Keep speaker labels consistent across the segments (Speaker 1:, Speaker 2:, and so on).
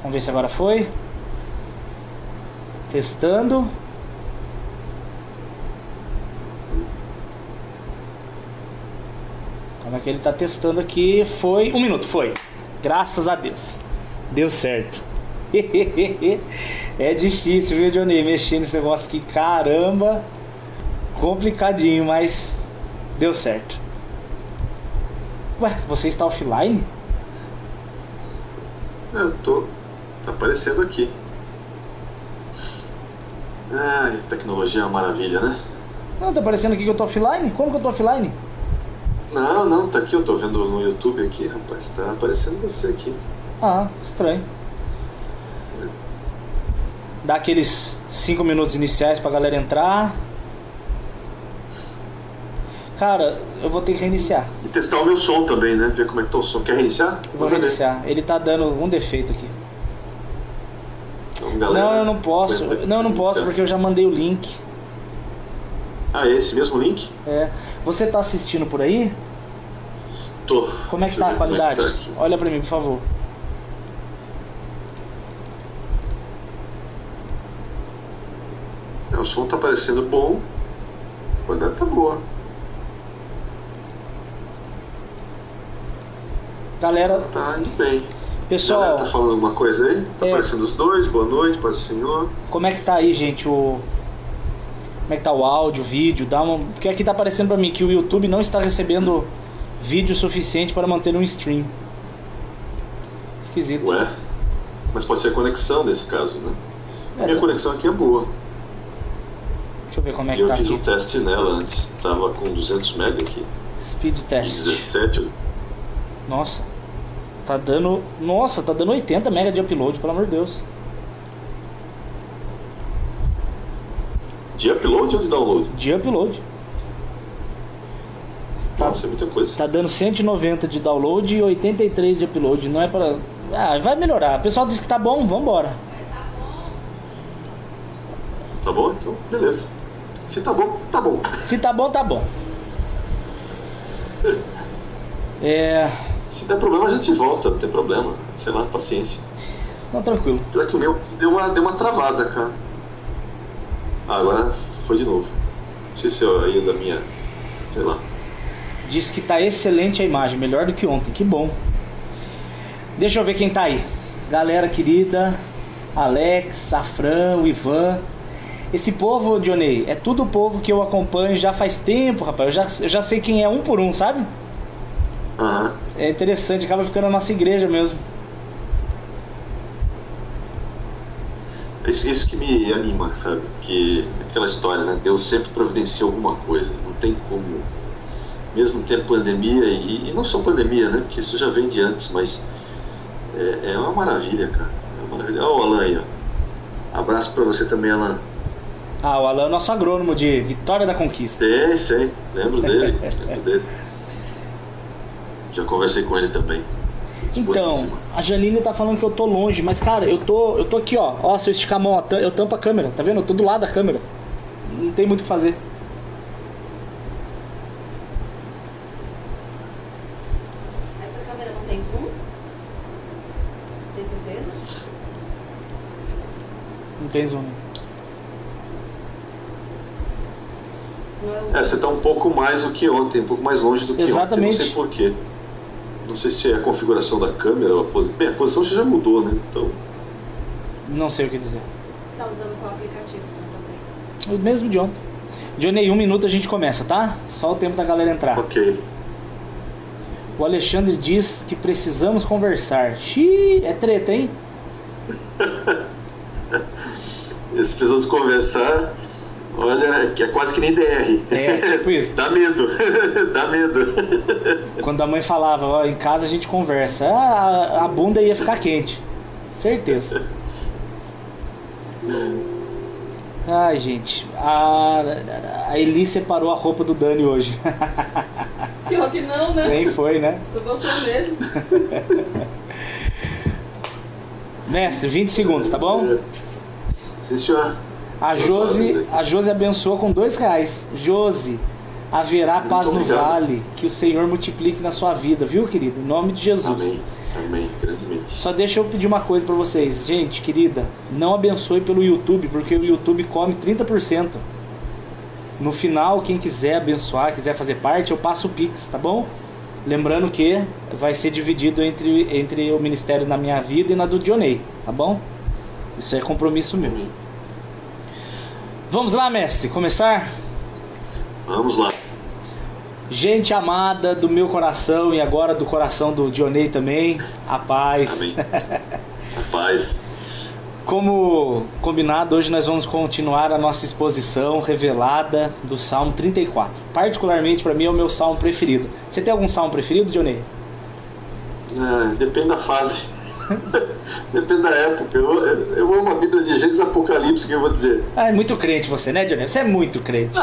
Speaker 1: Vamos ver se agora foi. Testando. Como é que ele tá testando aqui? Foi 1 minuto, foi. Graças a Deus. Deu certo. É difícil, viu, Johnny? Mexer nesse negócio aqui, caramba. Complicadinho, mas deu certo. Ué, você está offline?
Speaker 2: Eu tô. Tá aparecendo aqui. Ai, tecnologia é uma maravilha, né?
Speaker 1: Não, tá aparecendo aqui que eu tô offline? Como que eu tô offline?
Speaker 2: Não, tá aqui, eu tô vendo no YouTube aqui, rapaz. Tá aparecendo você aqui.
Speaker 1: Ah, estranho. Dá aqueles 5 minutos iniciais pra galera entrar. Cara, eu vou ter que reiniciar.
Speaker 2: E testar o meu som também, né? Ver como é que tá o som. Quer reiniciar?
Speaker 1: Vou reiniciar. Ele tá dando algum defeito aqui.
Speaker 2: Então, galera,
Speaker 1: não, eu não posso. Não, eu não posso porque eu já mandei o link.
Speaker 2: Ah, é esse mesmo link?
Speaker 1: É. Você tá assistindo por aí?
Speaker 2: Tô.
Speaker 1: Como é que tá a qualidade?
Speaker 2: Tá
Speaker 1: Olha pra mim, por favor.
Speaker 2: O som tá parecendo bom. A qualidade tá boa.
Speaker 1: Galera,
Speaker 2: tá indo bem.
Speaker 1: Pessoal,
Speaker 2: galera tá falando alguma coisa aí? Tá aparecendo os dois. Boa noite, paz do Senhor.
Speaker 1: Como é que tá aí, gente, Como é que tá o áudio, o vídeo? Porque aqui tá aparecendo pra mim que o YouTube não está recebendo vídeo suficiente para manter um stream. Esquisito.
Speaker 2: Ué? Mas pode ser a conexão nesse caso, né? Minha conexão aqui é boa.
Speaker 1: Deixa eu ver como é que tá aqui.
Speaker 2: Eu fiz um teste nela antes. Tava com 200 MB aqui.
Speaker 1: Speed test.
Speaker 2: 17.
Speaker 1: Nossa. Tá dando 80 MB de upload, pelo amor de Deus.
Speaker 2: De upload ou de download?
Speaker 1: De upload.
Speaker 2: Nossa, é muita coisa.
Speaker 1: Tá dando 190 de download e 83 de upload. Não é pra... Ah, vai melhorar. O pessoal disse que tá bom, vambora.
Speaker 2: Tá bom? Então, beleza. Se tá bom, tá bom.
Speaker 1: Se tá bom, tá bom.
Speaker 2: Se der problema, a gente volta, não tem problema. Sei lá, paciência.
Speaker 1: Não, tranquilo.
Speaker 2: Apesar que o meu deu uma travada, cara. Ah, agora foi de novo. Não sei se é aí da minha... Sei lá.
Speaker 1: Diz que tá excelente a imagem, melhor do que ontem, que bom. Deixa eu ver quem tá aí. Galera querida, Alex, Safran, o Ivan. Esse povo, Johnny, é tudo o povo que eu acompanho já faz tempo, rapaz. Eu já sei quem é um por um, sabe?
Speaker 2: Uhum.
Speaker 1: É interessante, acaba ficando a nossa igreja mesmo.
Speaker 2: Isso que me anima, sabe? Porque aquela história, né? Deus sempre providencia alguma coisa. Não tem como... Mesmo tendo pandemia, e não só pandemia, né? Porque isso já vem de antes, mas é uma maravilha, cara. É uma maravilha. Olha o Alan aí, ó. Abraço pra você também, Alan.
Speaker 1: Ah, o Alan é nosso agrônomo de Vitória da Conquista.
Speaker 2: Sei. Lembro dele. Já conversei com ele também.
Speaker 1: Então, a Janine tá falando que eu tô longe, mas cara, eu tô aqui, ó. Ó, se eu esticar a mão, eu tampo a câmera, tá vendo? Eu tô do lado da câmera. Não tem muito o que fazer.
Speaker 3: Essa câmera não tem zoom? Tem certeza?
Speaker 1: Não tem zoom.
Speaker 2: Você tá um pouco mais do que ontem, um pouco mais longe do que
Speaker 1: Exatamente.
Speaker 2: ontem. Não sei porquê. Não sei se é a configuração da câmera ou a posição. Bem, a posição já mudou, né? Então...
Speaker 1: Não sei o que dizer.
Speaker 3: Você tá usando qual aplicativo pra fazer?
Speaker 1: O mesmo de ontem. Johnny, 1 minuto a gente começa, tá? Só o tempo da galera entrar.
Speaker 2: Ok.
Speaker 1: O Alexandre diz que precisamos conversar. Xiii, é treta, hein?
Speaker 2: Se precisamos conversar, olha, é quase que nem DR.
Speaker 1: É, tipo isso.
Speaker 2: Dá medo. Dá medo.
Speaker 1: Quando a mãe falava, ó, em casa a gente conversa, a bunda ia ficar quente. Certeza. Ai, gente. A Eli separou a roupa do Dani hoje.
Speaker 3: Pior que não, né?
Speaker 1: Nem foi, né?
Speaker 3: Foi você mesmo.
Speaker 1: Mestre, 20 segundos, tá bom?
Speaker 2: Sim, senhor.
Speaker 1: A Josi abençoou com R$2. Josi, haverá paz no vale. Que o Senhor multiplique na sua vida, viu, querido? Em nome de Jesus.
Speaker 2: Amém. Amém, grandemente.
Speaker 1: Só deixa eu pedir uma coisa pra vocês. Gente, querida, não abençoe pelo YouTube, porque o YouTube come 30%. No final, quem quiser abençoar, quiser fazer parte, eu passo o Pix, tá bom? Lembrando que vai ser dividido entre o ministério na minha vida e na do Dionei, tá bom? Isso é compromisso meu.
Speaker 2: Amém.
Speaker 1: Vamos lá, mestre, começar?
Speaker 2: Vamos lá.
Speaker 1: Gente amada do meu coração e agora do coração do Dionei também, a paz.
Speaker 2: Amém. A paz.
Speaker 1: Como combinado, hoje nós vamos continuar a nossa exposição revelada do Salmo 34. Particularmente para mim é o meu salmo preferido. Você tem algum salmo preferido, Dionei?
Speaker 2: Depende da fase. Depende da época. Eu amo a Bíblia de Gênesis e Apocalipse, que eu vou dizer.
Speaker 1: É muito crente você, né, Dionei? Você é muito crente.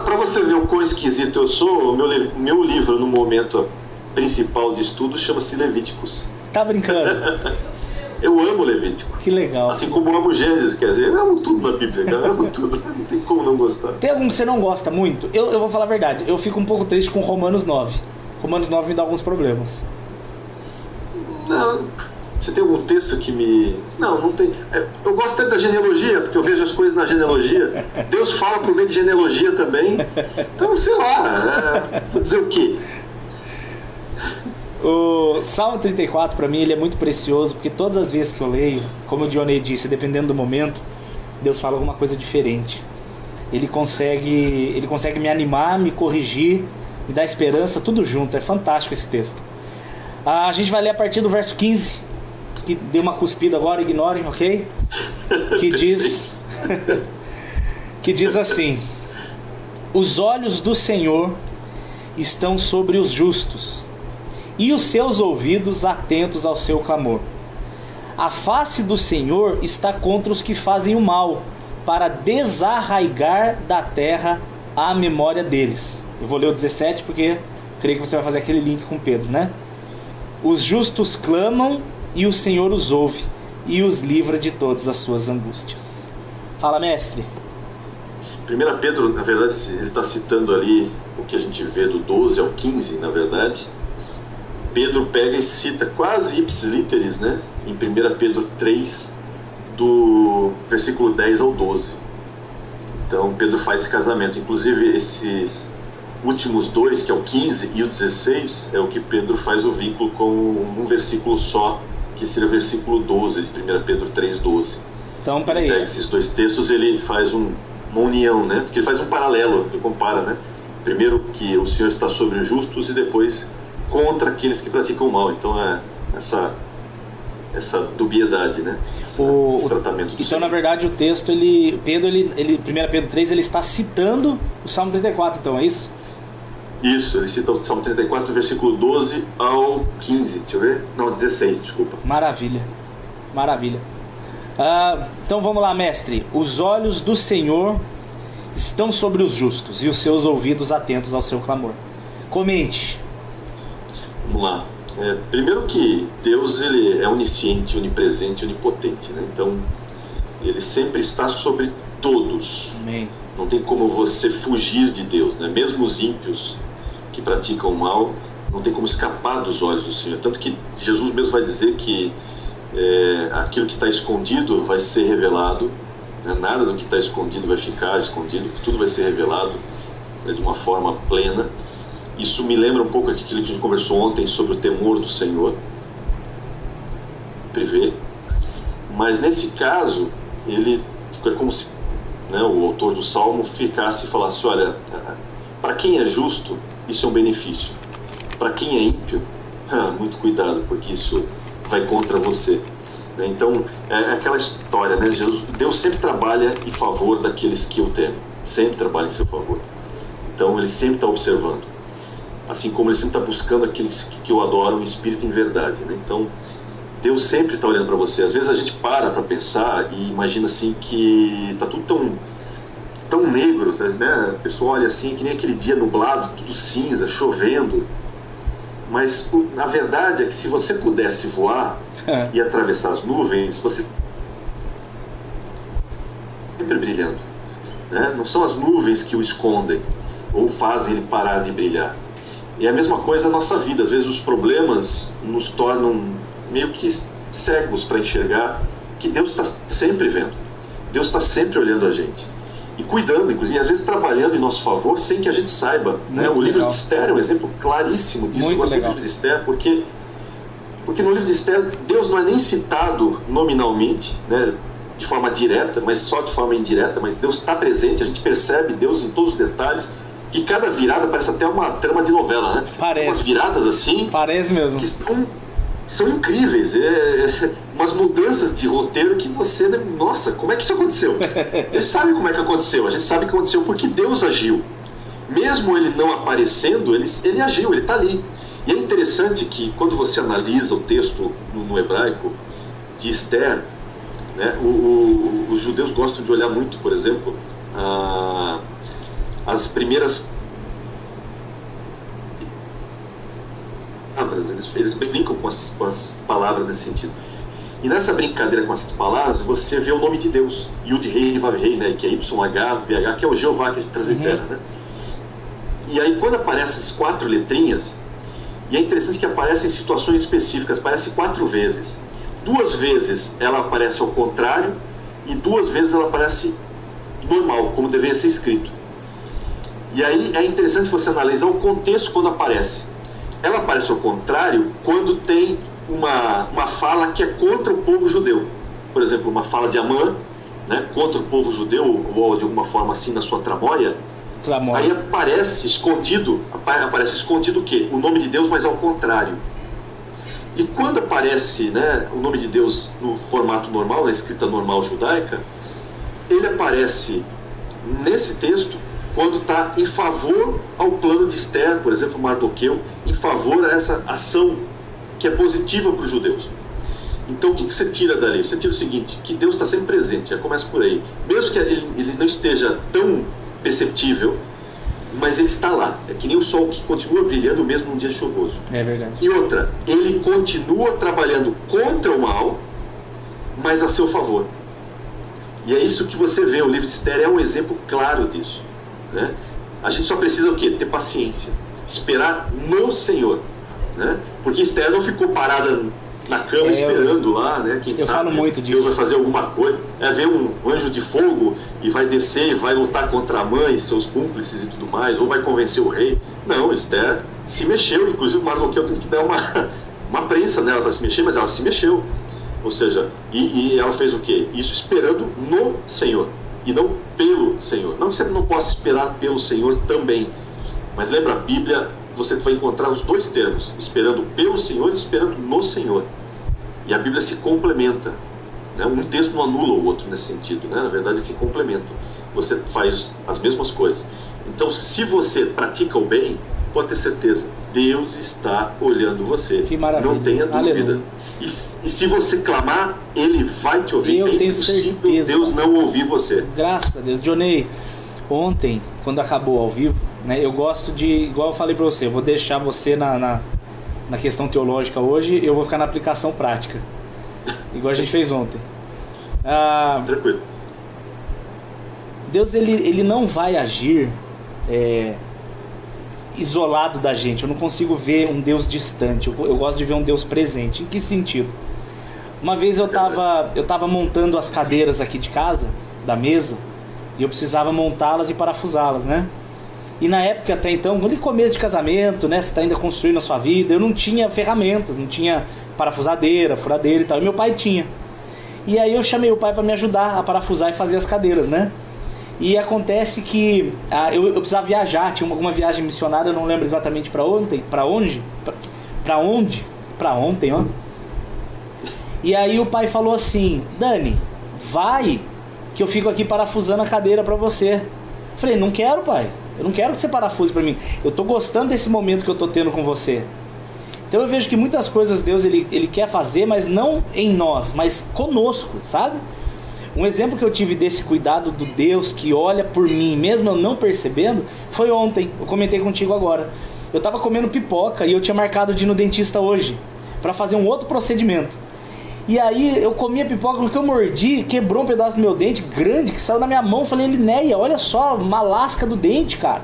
Speaker 2: Pra você ver o quão esquisito eu sou, o meu livro no momento principal de estudo chama-se Levíticos.
Speaker 1: Tá brincando?
Speaker 2: Eu amo Levítico.
Speaker 1: Que legal.
Speaker 2: Assim como eu amo Gênesis, quer dizer, eu amo tudo na Bíblia, eu amo tudo. Não tem como não gostar.
Speaker 1: Tem algum que você não gosta muito? Eu vou falar a verdade, eu fico um pouco triste com Romanos 9. Romanos 9 me dá alguns problemas.
Speaker 2: Não, você tem algum texto que me... Não tem. Eu gosto até da genealogia, porque eu vejo as coisas na genealogia. Deus fala por meio de genealogia também. Então, sei lá, vou dizer o quê?
Speaker 1: O Salmo 34 para mim ele é muito precioso, porque todas as vezes que eu leio, como o Dionei disse, dependendo do momento, Deus fala alguma coisa diferente. Ele consegue me animar, me corrigir, me dar esperança, tudo junto. É fantástico esse texto. A gente vai ler a partir do verso 15, que deu uma cuspida agora, ignorem, ok? Que diz assim: os olhos do Senhor estão sobre os justos, e os seus ouvidos atentos ao seu clamor. A face do Senhor está contra os que fazem o mal, para desarraigar da terra a memória deles. Eu vou ler o 17 porque creio que você vai fazer aquele link com Pedro, né? Os justos clamam e o Senhor os ouve e os livra de todas as suas angústias. Fala, mestre.
Speaker 2: 1 Pedro, na verdade, ele está citando ali o que a gente vê do 12 ao 15, na verdade. Pedro pega e cita quase ipsis literis, né? Em 1 Pedro 3, do versículo 10 ao 12. Então Pedro faz esse casamento. Inclusive esses últimos dois, que é o 15 e o 16, é o que Pedro faz o vínculo com um versículo só, que seria o versículo 12 de 1 Pedro 3,12.
Speaker 1: Então, peraí.
Speaker 2: Ele pega esses dois textos, ele faz uma união, né? Porque ele faz um paralelo, ele compara, né? Primeiro que o Senhor está sobre os justos e depois contra aqueles que praticam o mal. Então é essa dubiedade, né? Esse tratamento do
Speaker 1: então,
Speaker 2: Senhor.
Speaker 1: na verdade, o texto, 1 Pedro 3, ele está citando o Salmo 34, então, é isso?
Speaker 2: Isso, ele cita o Salmo 34, versículo 12 ao 15, deixa eu ver. Não, 16, desculpa.
Speaker 1: Maravilha, maravilha. Então vamos lá, mestre. Os olhos do Senhor estão sobre os justos e os seus ouvidos atentos ao seu clamor. Comente.
Speaker 2: Vamos lá. Primeiro que Deus, ele é onisciente, onipresente, onipotente, né? Então ele sempre está sobre todos.
Speaker 1: Amém.
Speaker 2: Não tem como você fugir de Deus, né? Mesmo os ímpios que praticam o mal, não tem como escapar dos olhos do Senhor. Tanto que Jesus mesmo vai dizer que aquilo que está escondido vai ser revelado, né? Nada do que está escondido vai ficar escondido, tudo vai ser revelado, né? De uma forma plena. Isso me lembra um pouco aquilo que a gente conversou ontem sobre o temor do Senhor, privê. Mas nesse caso, ele é como se, né, o autor do Salmo ficasse e falasse: olha, para quem é justo, isso é um benefício. Para quem é ímpio, muito cuidado, porque isso vai contra você. Então, é aquela história, né? Deus sempre trabalha em favor daqueles que o temem, sempre trabalha em seu favor. Então, ele sempre está observando. Assim como ele sempre está buscando aqueles que o adoram em espírito e em verdade, né? Então, Deus sempre está olhando para você. Às vezes a gente para pensar e imagina assim que está tudo tão negro, né? A pessoa olha assim, que nem aquele dia nublado, tudo cinza, chovendo. Mas a verdade é que se você pudesse voar e atravessar as nuvens, você sempre brilhando, né? Não são as nuvens que o escondem ou fazem ele parar de brilhar. E é a mesma coisa na nossa vida. Às vezes os problemas nos tornam meio que cegos para enxergar que Deus está sempre vendo. Deus está sempre olhando a gente. E cuidando, inclusive, e às vezes trabalhando em nosso favor sem que a gente saiba. Né? O livro de Esther é um exemplo claríssimo disso. Eu gosto do livro de Esther porque no livro de Esther Deus não é nem citado nominalmente, né, de forma direta, mas só de forma indireta, mas Deus está presente, a gente percebe Deus em todos os detalhes, que cada virada parece até uma trama de novela, né?
Speaker 1: Parece.
Speaker 2: Umas viradas assim,
Speaker 1: parece mesmo,
Speaker 2: que são incríveis, umas mudanças de roteiro que você, né? Nossa, como é que isso aconteceu? A gente sabe como é que aconteceu, a gente sabe que aconteceu porque Deus agiu. Mesmo ele não aparecendo, ele agiu, ele está ali. E é interessante que quando você analisa o texto no hebraico de Esther, né, os judeus gostam de olhar muito, por exemplo, as primeiras palavras, eles brincam com as palavras nesse sentido. E nessa brincadeira com essas palavras, você vê o nome de Deus, Yud Rei Vav Rei, né, que é YHVH, que é o Jeová que a gente translitera, né? E aí quando aparecem as 4 letrinhas, e é interessante que aparecem em situações específicas, aparece 4 vezes. 2 vezes ela aparece ao contrário e 2 vezes ela aparece normal, como deveria ser escrito. E aí é interessante você analisar o contexto quando aparece. Ela aparece ao contrário quando tem uma fala que é contra o povo judeu. Por exemplo, uma fala de Amã, né, contra o povo judeu, ou de alguma forma assim na sua tramóia. Aí aparece escondido o quê? O nome de Deus, mas ao contrário. E quando aparece, né, o nome de Deus no formato normal, na escrita normal judaica, ele aparece nesse texto quando está em favor ao plano de Esther, por exemplo, Mardoqueu, em favor a essa ação que é positiva para os judeus. Então o que você tira dali? Você tira o seguinte, que Deus está sempre presente, já começa por aí. Mesmo que ele não esteja tão perceptível, mas ele está lá. É que nem o sol que continua brilhando mesmo num dia chuvoso.
Speaker 1: É verdade.
Speaker 2: E outra, ele continua trabalhando contra o mal, mas a seu favor. E é isso que você vê. O livro de Esther é um exemplo claro disso, né? A gente só precisa o quê? Ter paciência, esperar no Senhor, né? Porque Esther não ficou parada na cama esperando lá, né? Quem sabe
Speaker 1: falo muito
Speaker 2: Deus
Speaker 1: disso.
Speaker 2: vai fazer alguma coisa. Ver um anjo de fogo e vai descer e vai lutar contra a mãe e seus cúmplices e tudo mais, ou vai convencer o rei. Não, Esther se mexeu, inclusive o Mardoqueu teve que dar uma prensa nela para se mexer, mas ela se mexeu. Ou seja, e ela fez o quê? Isso esperando no Senhor e não pelo Senhor. Não que você não possa esperar pelo Senhor também, mas lembra, a Bíblia, você vai encontrar os 2 termos, esperando pelo Senhor e esperando no Senhor. E a Bíblia se complementa, né? Um texto não anula o outro nesse sentido, né? Na verdade se complementam. Você faz as mesmas coisas. Então, se você pratica o bem, pode ter certeza, Deus está olhando você.
Speaker 1: Que maravilha.
Speaker 2: Não tenha dúvida.
Speaker 1: Aleluia.
Speaker 2: E se você clamar, Ele vai te ouvir.
Speaker 1: Eu
Speaker 2: é
Speaker 1: tenho
Speaker 2: impossível
Speaker 1: certeza.
Speaker 2: Deus não ouvir você.
Speaker 1: Graças a Deus. Johnny, ontem, quando acabou ao vivo, né, eu gosto de, igual eu falei pra você, eu vou deixar você na questão teológica hoje, eu vou ficar na aplicação prática, igual a gente fez ontem.
Speaker 2: Tranquilo.
Speaker 1: Deus, ele não vai agir isolado da gente. Eu não consigo ver um Deus distante. Eu gosto de ver um Deus presente. Em que sentido? Uma vez eu tava montando as cadeiras aqui de casa, da mesa, e eu precisava montá-las e parafusá-las, né? E na época, até então, no começo de casamento, né, você está ainda construindo a sua vida, eu não tinha ferramentas, não tinha parafusadeira, furadeira e tal, e meu pai tinha. E aí eu chamei o pai para me ajudar a parafusar e fazer as cadeiras, né? E acontece que eu precisava viajar, tinha alguma viagem missionária, eu não lembro exatamente para onde, ó. E aí o pai falou assim: Dani, vai que eu fico aqui parafusando a cadeira para você. Eu falei: não quero, pai, eu não quero que você parafuse para mim, eu tô gostando desse momento que eu tô tendo com você. Então eu vejo que muitas coisas Deus ele quer fazer, mas não em nós, mas conosco, sabe? Um exemplo que eu tive desse cuidado do Deus que olha por mim, mesmo eu não percebendo, foi ontem. Eu comentei contigo agora. Eu tava comendo pipoca e eu tinha marcado de ir no dentista hoje para fazer um outro procedimento. E aí eu comi a pipoca, no que eu mordi, quebrou um pedaço do meu dente grande que saiu na minha mão. Eu falei: Linéia, olha só, uma lasca do dente, cara.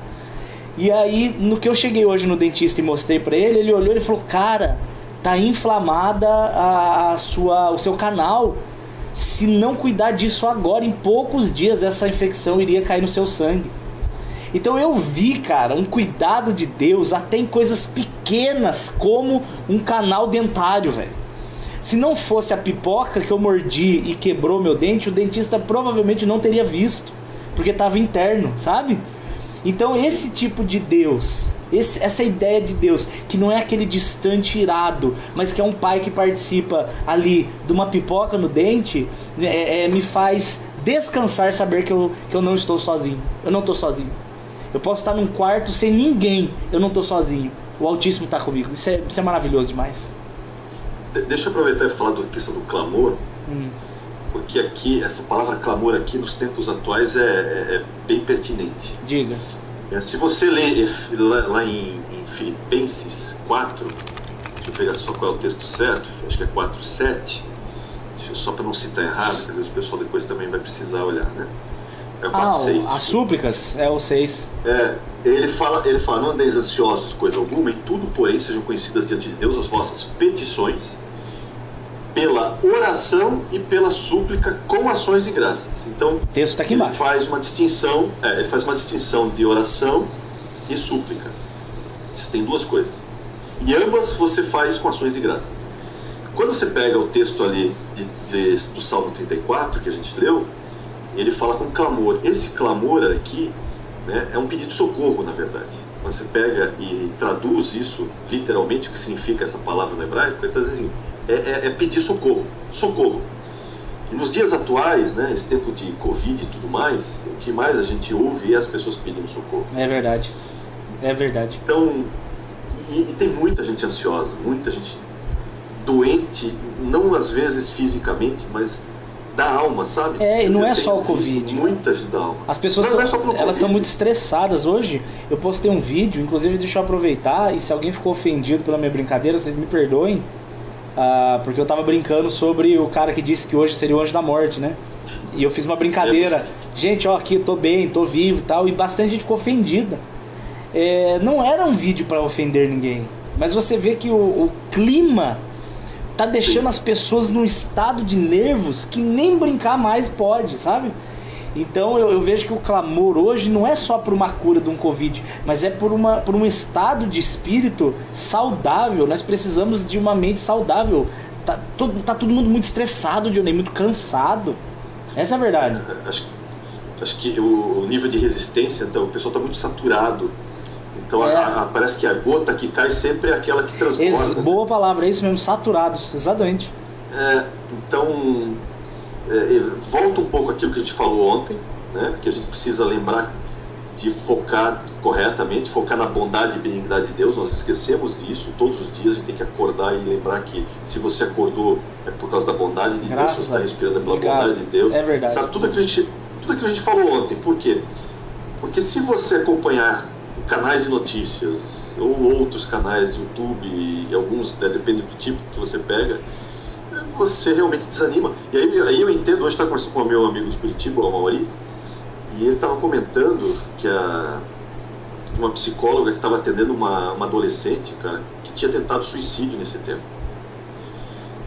Speaker 1: E aí, no que eu cheguei hoje no dentista e mostrei pra ele, ele olhou e falou, cara, tá inflamada o seu canal. Se não cuidar disso agora, em poucos dias essa infecção iria cair no seu sangue. Então eu vi, cara, um cuidado de Deus até em coisas pequenas, como um canal dentário, velho. Se não fosse a pipoca que eu mordi e quebrou meu dente, o dentista provavelmente não teria visto, porque estava interno, sabe? Então esse tipo de Deus, essa ideia de Deus, que não é aquele distante irado, mas que é um pai que participa ali de uma pipoca no dente, me faz descansar saber que eu não estou sozinho. Eu não estou sozinho. Eu posso estar num quarto sem ninguém, eu não estou sozinho. O Altíssimo está comigo. Isso é maravilhoso demais.
Speaker 2: Deixa eu aproveitar e falar da questão do clamor, porque aqui, essa palavra clamor aqui nos tempos atuais é bem pertinente.
Speaker 1: Diga.
Speaker 2: Se você ler lá em Filipenses 4, deixa eu pegar só qual é o texto certo, acho que é 4:7, só para não citar errado, porque às vezes o pessoal depois também vai precisar olhar, né? É o 4:6.
Speaker 1: As súplicas é o 6.
Speaker 2: Ele fala, não andeis ansiosos de coisa alguma, em tudo, porém, sejam conhecidas diante de Deus as vossas petições, pela oração e pela súplica com ações de graças. Então,
Speaker 1: o texto está aqui embaixo.
Speaker 2: Ele faz uma distinção de oração e súplica. Existem duas coisas. E ambas você faz com ações de graças. Quando você pega o texto ali do Salmo 34, que a gente leu, ele fala com clamor. Esse clamor aqui, né, é um pedido de socorro, na verdade. Quando você pega e traduz isso literalmente, o que significa essa palavra no hebraico, ele está dizendo assim, pedir socorro. Socorro. E nos dias atuais, né, esse tempo de Covid e tudo mais, o que mais a gente ouve é as pessoas pedindo socorro.
Speaker 1: É verdade. É verdade.
Speaker 2: Então, e tem muita gente ansiosa, muita gente doente, não às vezes fisicamente, mas da alma, sabe?
Speaker 1: E não é só o Covid.
Speaker 2: Muita gente da alma.
Speaker 1: As pessoas elas estão muito estressadas hoje. Eu postei um vídeo, inclusive deixa eu aproveitar, e se alguém ficou ofendido pela minha brincadeira, vocês me perdoem, porque eu tava brincando sobre o cara que disse que hoje seria o anjo da morte, né? E eu fiz uma brincadeira. Gente, ó, aqui eu tô bem, tô vivo e tal, e bastante gente ficou ofendida. Não era um vídeo para ofender ninguém, mas você vê que o clima tá deixando as pessoas num estado de nervos que nem brincar mais pode, sabe? Então eu vejo que o clamor hoje não é só por uma cura de um Covid, mas é por um estado de espírito saudável. Nós precisamos de uma mente saudável. Tá todo mundo muito estressado, Johnny, muito cansado. Essa é a verdade.
Speaker 2: Acho que o nível de resistência, então, o pessoal está muito saturado. Então parece que a gota que cai sempre é aquela que transborda.
Speaker 1: Boa palavra, é isso mesmo, saturados, exatamente.
Speaker 2: Então, volta um pouco aquilo que a gente falou ontem, né? Porque a gente precisa lembrar de focar corretamente, focar na bondade e benignidade de Deus. Nós esquecemos disso todos os dias. A gente tem que acordar e lembrar que se você acordou é por causa da bondade de Deus, você está respirando pela bondade de Deus.
Speaker 1: É verdade.
Speaker 2: Sabe, tudo aquilo que a gente falou ontem. Por quê? Porque se você acompanhar canais de notícias ou outros canais de YouTube, e alguns, depende do tipo que você pega, você realmente desanima. E aí eu entendo, hoje estava conversando com o meu amigo de Curitiba, o Mauri, e ele estava comentando que uma psicóloga que estava atendendo uma adolescente, cara, que tinha tentado suicídio nesse tempo.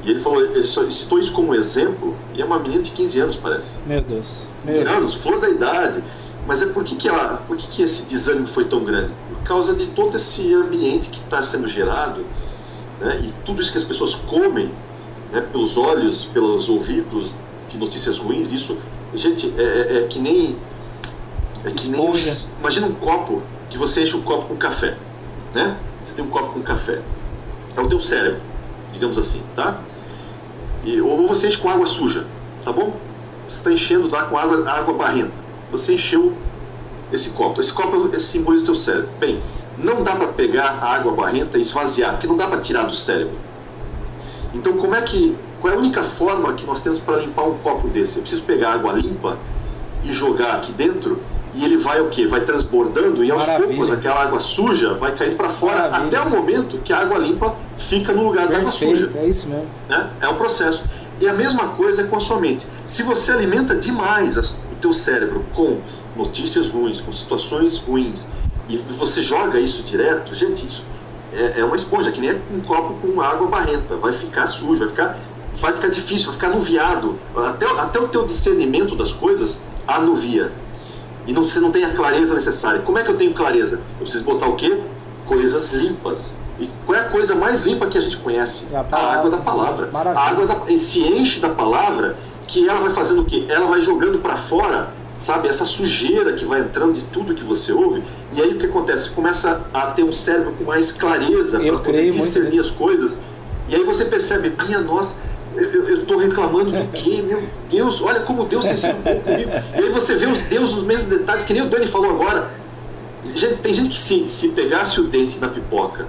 Speaker 2: E ele falou, ele citou isso como exemplo, e é uma menina de 15 anos, parece.
Speaker 1: Meu Deus.
Speaker 2: 15 anos, flor da idade. Mas por que esse desânimo foi tão grande? Por causa de todo esse ambiente que está sendo gerado, né? E tudo isso que as pessoas comem, né? Pelos olhos, pelos ouvidos, de notícias ruins. Isso, gente, é que nem imagina um copo, que você enche um copo com café, né? Você tem um copo com café, é o teu cérebro, digamos assim, tá? Ou você enche com água suja, tá bom? Você está enchendo lá com água barrenta. Você encheu esse copo simboliza o teu cérebro. Bem, não dá para pegar a água barrenta e esvaziar, porque não dá para tirar do cérebro. Então qual é a única forma que nós temos para limpar um copo desse? Eu preciso pegar água limpa e jogar aqui dentro, e ele vai o quê? Vai transbordando, e aos poucos aquela água suja vai caindo para fora, até o momento que a água limpa fica no lugar da água suja.
Speaker 1: É isso mesmo.
Speaker 2: É um processo. E a mesma coisa é com a sua mente. Se você alimenta demais o teu cérebro com notícias ruins, com situações ruins, e você joga isso direto, gente, isso é uma esponja, que nem um copo com água barrenta, vai ficar sujo, vai ficar difícil, vai ficar anuviado, até o teu discernimento das coisas anuvia, e você não tem a clareza necessária. Como é que eu tenho clareza? Eu preciso botar o quê? Coisas limpas. E qual é a coisa mais limpa que a gente conhece? A água da palavra.
Speaker 1: Maravilha.
Speaker 2: A água se enche da palavra, que ela vai fazendo o quê? Ela vai jogando para fora, sabe, essa sujeira que vai entrando de tudo que você ouve. E aí o que acontece? Você começa a ter um cérebro com mais clareza para poder discernir as coisas. E aí você percebe, minha nossa, eu estou reclamando do quê? Meu Deus, olha como Deus tem sido bom comigo. E aí você vê os Deus nos mesmos detalhes, que nem o Dani falou agora. Gente, tem gente que se pegasse o dente na pipoca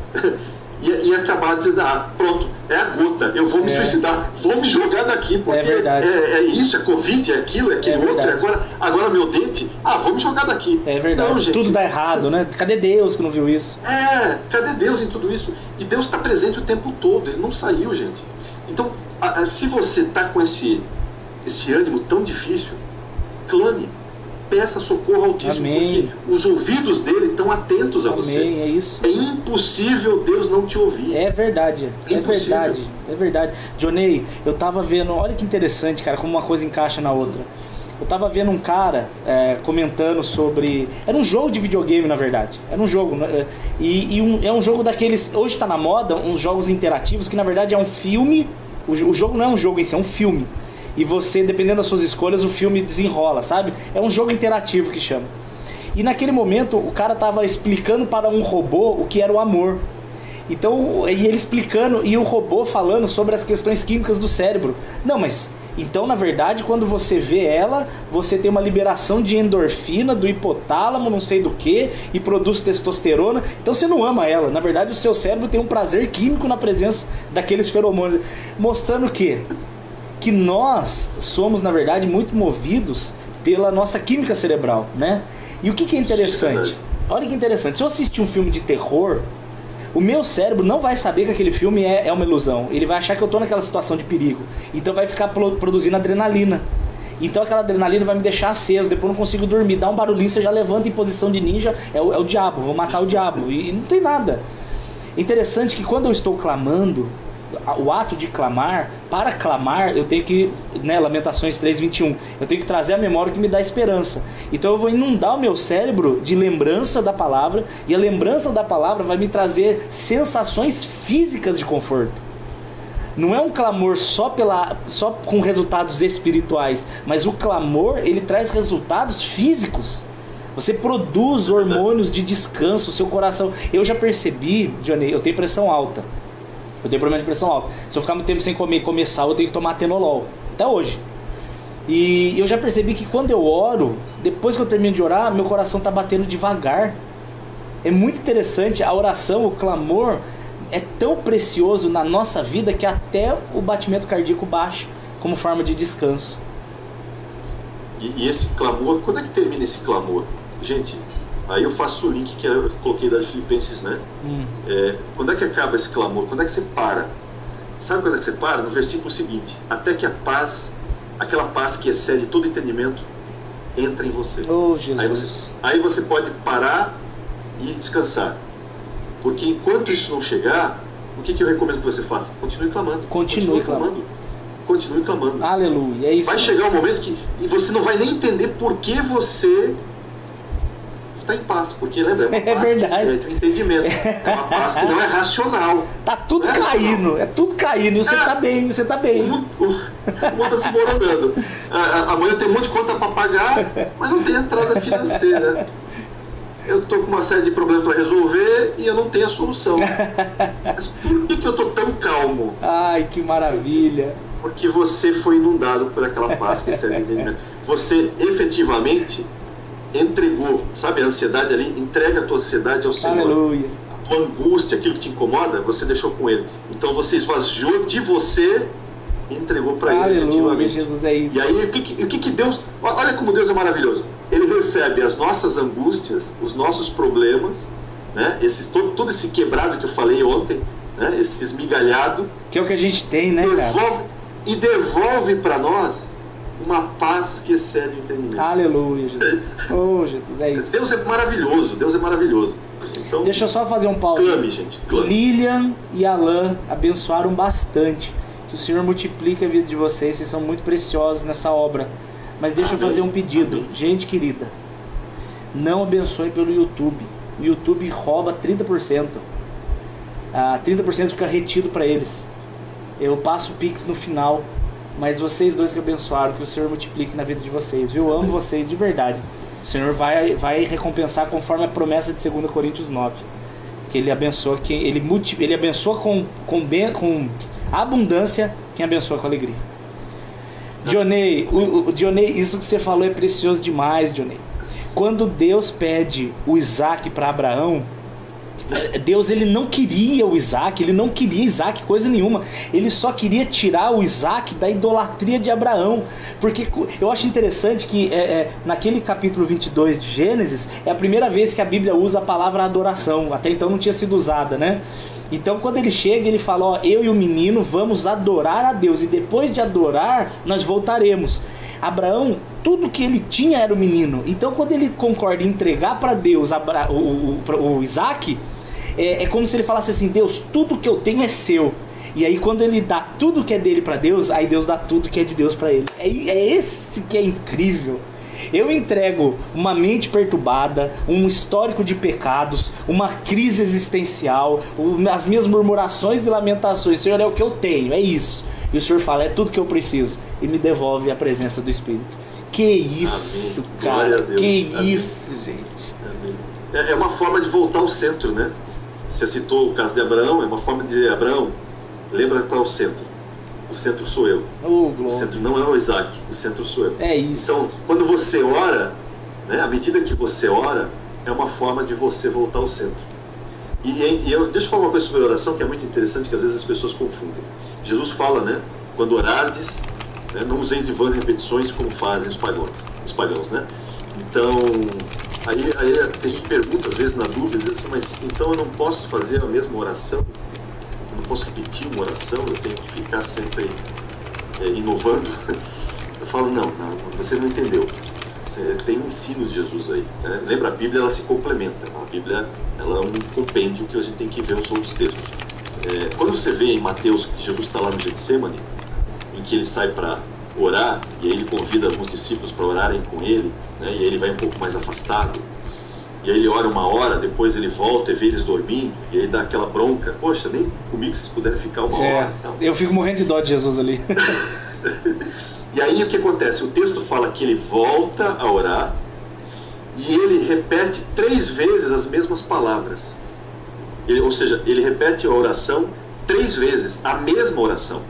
Speaker 2: e acabar dizendo, pronto, é a gota, eu vou me suicidar, vou me jogar daqui, porque é isso, é Covid, é aquilo, é aquele outro, agora meu dente, vou me jogar daqui.
Speaker 1: É verdade, não, gente, tudo dá errado, né? Cadê Deus que não viu isso?
Speaker 2: Cadê Deus em tudo isso? E Deus está presente o tempo todo, Ele não saiu, gente. Então, se você está com esse ânimo tão difícil, clame, peça socorro ao Altíssimo, porque os ouvidos dele estão atentos a você.
Speaker 1: É isso.
Speaker 2: É impossível Deus não te ouvir.
Speaker 1: É verdade, é verdade. Johnny, eu tava vendo, olha que interessante, cara, como uma coisa encaixa na outra. Eu tava vendo um cara comentando sobre... Era um jogo de videogame, na verdade. Era um jogo. É um jogo daqueles... Hoje tá na moda, uns jogos interativos, que na verdade é um filme. O jogo não é um jogo em si, é um filme. E você, dependendo das suas escolhas, o filme desenrola, sabe? É um jogo interativo que chama. E naquele momento, o cara tava explicando para um robô o que era o amor. Então, e ele explicando, e o robô falando sobre as questões químicas do cérebro. Não, mas... Então, na verdade, quando você vê ela, você tem uma liberação de endorfina, do hipotálamo, não sei do que, e produz testosterona. Então você não ama ela. Na verdade, o seu cérebro tem um prazer químico na presença daqueles feromônios. Mostrando que nós somos, na verdade, muito movidos pela nossa química cerebral, né? E o que é interessante? Olha que interessante. Se eu assistir um filme de terror, o meu cérebro não vai saber que aquele filme é uma ilusão. Ele vai achar que eu tô naquela situação de perigo. Então vai ficar produzindo adrenalina. Então aquela adrenalina vai me deixar aceso. Depois eu não consigo dormir. Dá um barulhinho, você já levanta em posição de ninja. É o diabo, vou matar o diabo. E não tem nada. Interessante que quando eu estou clamando, o ato de clamar, para clamar eu tenho que, Lamentações 3:21, eu tenho que trazer a memória que me dá esperança. Então eu vou inundar o meu cérebro de lembrança da palavra, e a lembrança da palavra vai me trazer sensações físicas de conforto. Não é um clamor só com resultados espirituais, mas o clamor, ele traz resultados físicos. Você produz hormônios de descanso, seu coração. Eu já percebi, Johnny, eu tenho pressão alta. Eu tenho problema de pressão alta. Se eu ficar muito tempo sem comer sal, eu tenho que tomar atenolol. Até hoje. E eu já percebi que quando eu oro, depois que eu termino de orar, meu coração está batendo devagar. É muito interessante. A oração, o clamor, é tão precioso na nossa vida que até o batimento cardíaco baixa como forma de descanso.
Speaker 2: E esse clamor, quando é que termina esse clamor? Gente, aí eu faço o link que eu coloquei das Filipenses, né? Quando é que acaba esse clamor? Quando é que você para? Sabe quando é que você para? No versículo seguinte: até que a paz, aquela paz que excede todo entendimento, entra em você.
Speaker 1: Oh, Jesus.
Speaker 2: Aí você pode parar e descansar. Porque enquanto isso não chegar, o que eu recomendo que você faça? Continue clamando.
Speaker 1: Continue clamando.
Speaker 2: Continue clamando.
Speaker 1: Aleluia. É isso.
Speaker 2: Vai chegar um momento que você não vai nem entender por que você está em paz, porque lembra, é uma paz que excede o entendimento. É uma paz que não é racional.
Speaker 1: Tá tudo caindo, é tudo caindo, e você tá bem, você tá bem.
Speaker 2: O mundo tá se desmoronando. Amanhã tem um monte de conta para pagar, mas não tem entrada financeira. Eu tô com uma série de problemas para resolver e eu não tenho a solução. Mas por que eu tô tão calmo?
Speaker 1: Ai, que maravilha.
Speaker 2: Porque você foi inundado por aquela paz que excede o entendimento. Você efetivamente entregou, sabe, a ansiedade ali, entrega a tua ansiedade ao Senhor.
Speaker 1: Aleluia.
Speaker 2: A tua angústia, aquilo que te incomoda, você deixou com Ele. Então você esvaziou de você e entregou para Ele.
Speaker 1: Aleluia,
Speaker 2: efetivamente.
Speaker 1: Jesus, é isso.
Speaker 2: E aí, o que Deus... Olha como Deus é maravilhoso. Ele recebe as nossas angústias, os nossos problemas, né? Todo esse quebrado que eu falei ontem, né? Esse esmigalhado.
Speaker 1: Que é o que a gente tem, né, cara?
Speaker 2: E devolve para nós uma paz que excede o entendimento.
Speaker 1: Aleluia, Jesus. Oh, Jesus, é isso.
Speaker 2: Deus é maravilhoso, Deus é maravilhoso. Então,
Speaker 1: deixa eu só fazer um pause.
Speaker 2: Clame, gente, clame.
Speaker 1: Lilian e Alan abençoaram bastante. Que o Senhor multiplique a vida de vocês. Vocês são muito preciosos nessa obra. Mas deixa eu fazer um pedido.
Speaker 2: Amém.
Speaker 1: Gente querida, não abençoe pelo YouTube. O YouTube rouba 30%. 30% fica retido para eles. Eu passo o Pix no final. Mas vocês dois que abençoaram, que o Senhor multiplique na vida de vocês, viu? Eu amo vocês de verdade. O Senhor vai recompensar conforme a promessa de 2 Coríntios 9. Que Ele abençoa Ele abençoa com abundância quem abençoa com alegria. Dionei, Dionei, isso que você falou é precioso demais, Dionei. Quando Deus pede o Isaac para Abraão, Deus, ele não queria o Isaac, ele não queria Isaac coisa nenhuma, ele só queria tirar o Isaac da idolatria de Abraão, porque eu acho interessante que naquele capítulo 22 de Gênesis, é a primeira vez que a Bíblia usa a palavra adoração, até então não tinha sido usada, né? Então quando ele chega, ele fala, ó, eu e o menino vamos adorar a Deus, e depois de adorar, nós voltaremos. Abraão, tudo que ele tinha era o menino. Então quando ele concorda em entregar para Deus o Isaac, é como se ele falasse assim, Deus, tudo que eu tenho é seu. E aí quando ele dá tudo que é dele para Deus, aí Deus dá tudo que é de Deus para ele. É esse que é incrível. Eu entrego uma mente perturbada, um histórico de pecados, uma crise existencial, as minhas murmurações e lamentações. Senhor, é o que eu tenho, é isso. E o Senhor fala, é tudo que eu preciso. E me devolve a presença do Espírito. Que isso, amém, cara. Que amém. Isso, gente.
Speaker 2: Amém. É uma forma de voltar ao centro, né? Você citou o caso de Abraão, é uma forma de dizer, Abraão, lembra qual é o centro? O centro sou eu. O centro não é o Isaac, o centro sou eu.
Speaker 1: É isso.
Speaker 2: Então, quando você ora, né, à medida que você ora, é uma forma de você voltar ao centro. Deixa eu falar uma coisa sobre a oração que é muito interessante, que às vezes as pessoas confundem. Jesus fala, né? Quando orardes, né, não useis de vãs repetições como fazem os pagãos, né? Então, aí a gente pergunta às vezes na dúvida, diz assim, mas então eu não posso fazer a mesma oração? Eu não posso repetir uma oração? Eu tenho que ficar sempre inovando? Eu falo, não, você não entendeu. Tem um ensino de Jesus aí, né? Lembra, a Bíblia ela se complementa. A Bíblia ela é um compêndio que a gente tem que ver os outros textos. Quando você vê em Mateus que Jesus está lá no Getsemane, em que ele sai para orar, e aí ele convida alguns discípulos para orarem com ele, né? E aí ele vai um pouco mais afastado, e aí ele ora uma hora, depois ele volta e vê eles dormindo, e aí dá aquela bronca, poxa, nem comigo vocês puderem ficar uma hora e tal.
Speaker 1: Eu fico morrendo de dó de Jesus ali.
Speaker 2: E aí o que acontece? O texto fala que ele volta a orar, e ele repete 3 vezes as mesmas palavras. Ou seja, ele repete a oração 3 vezes, a mesma oração.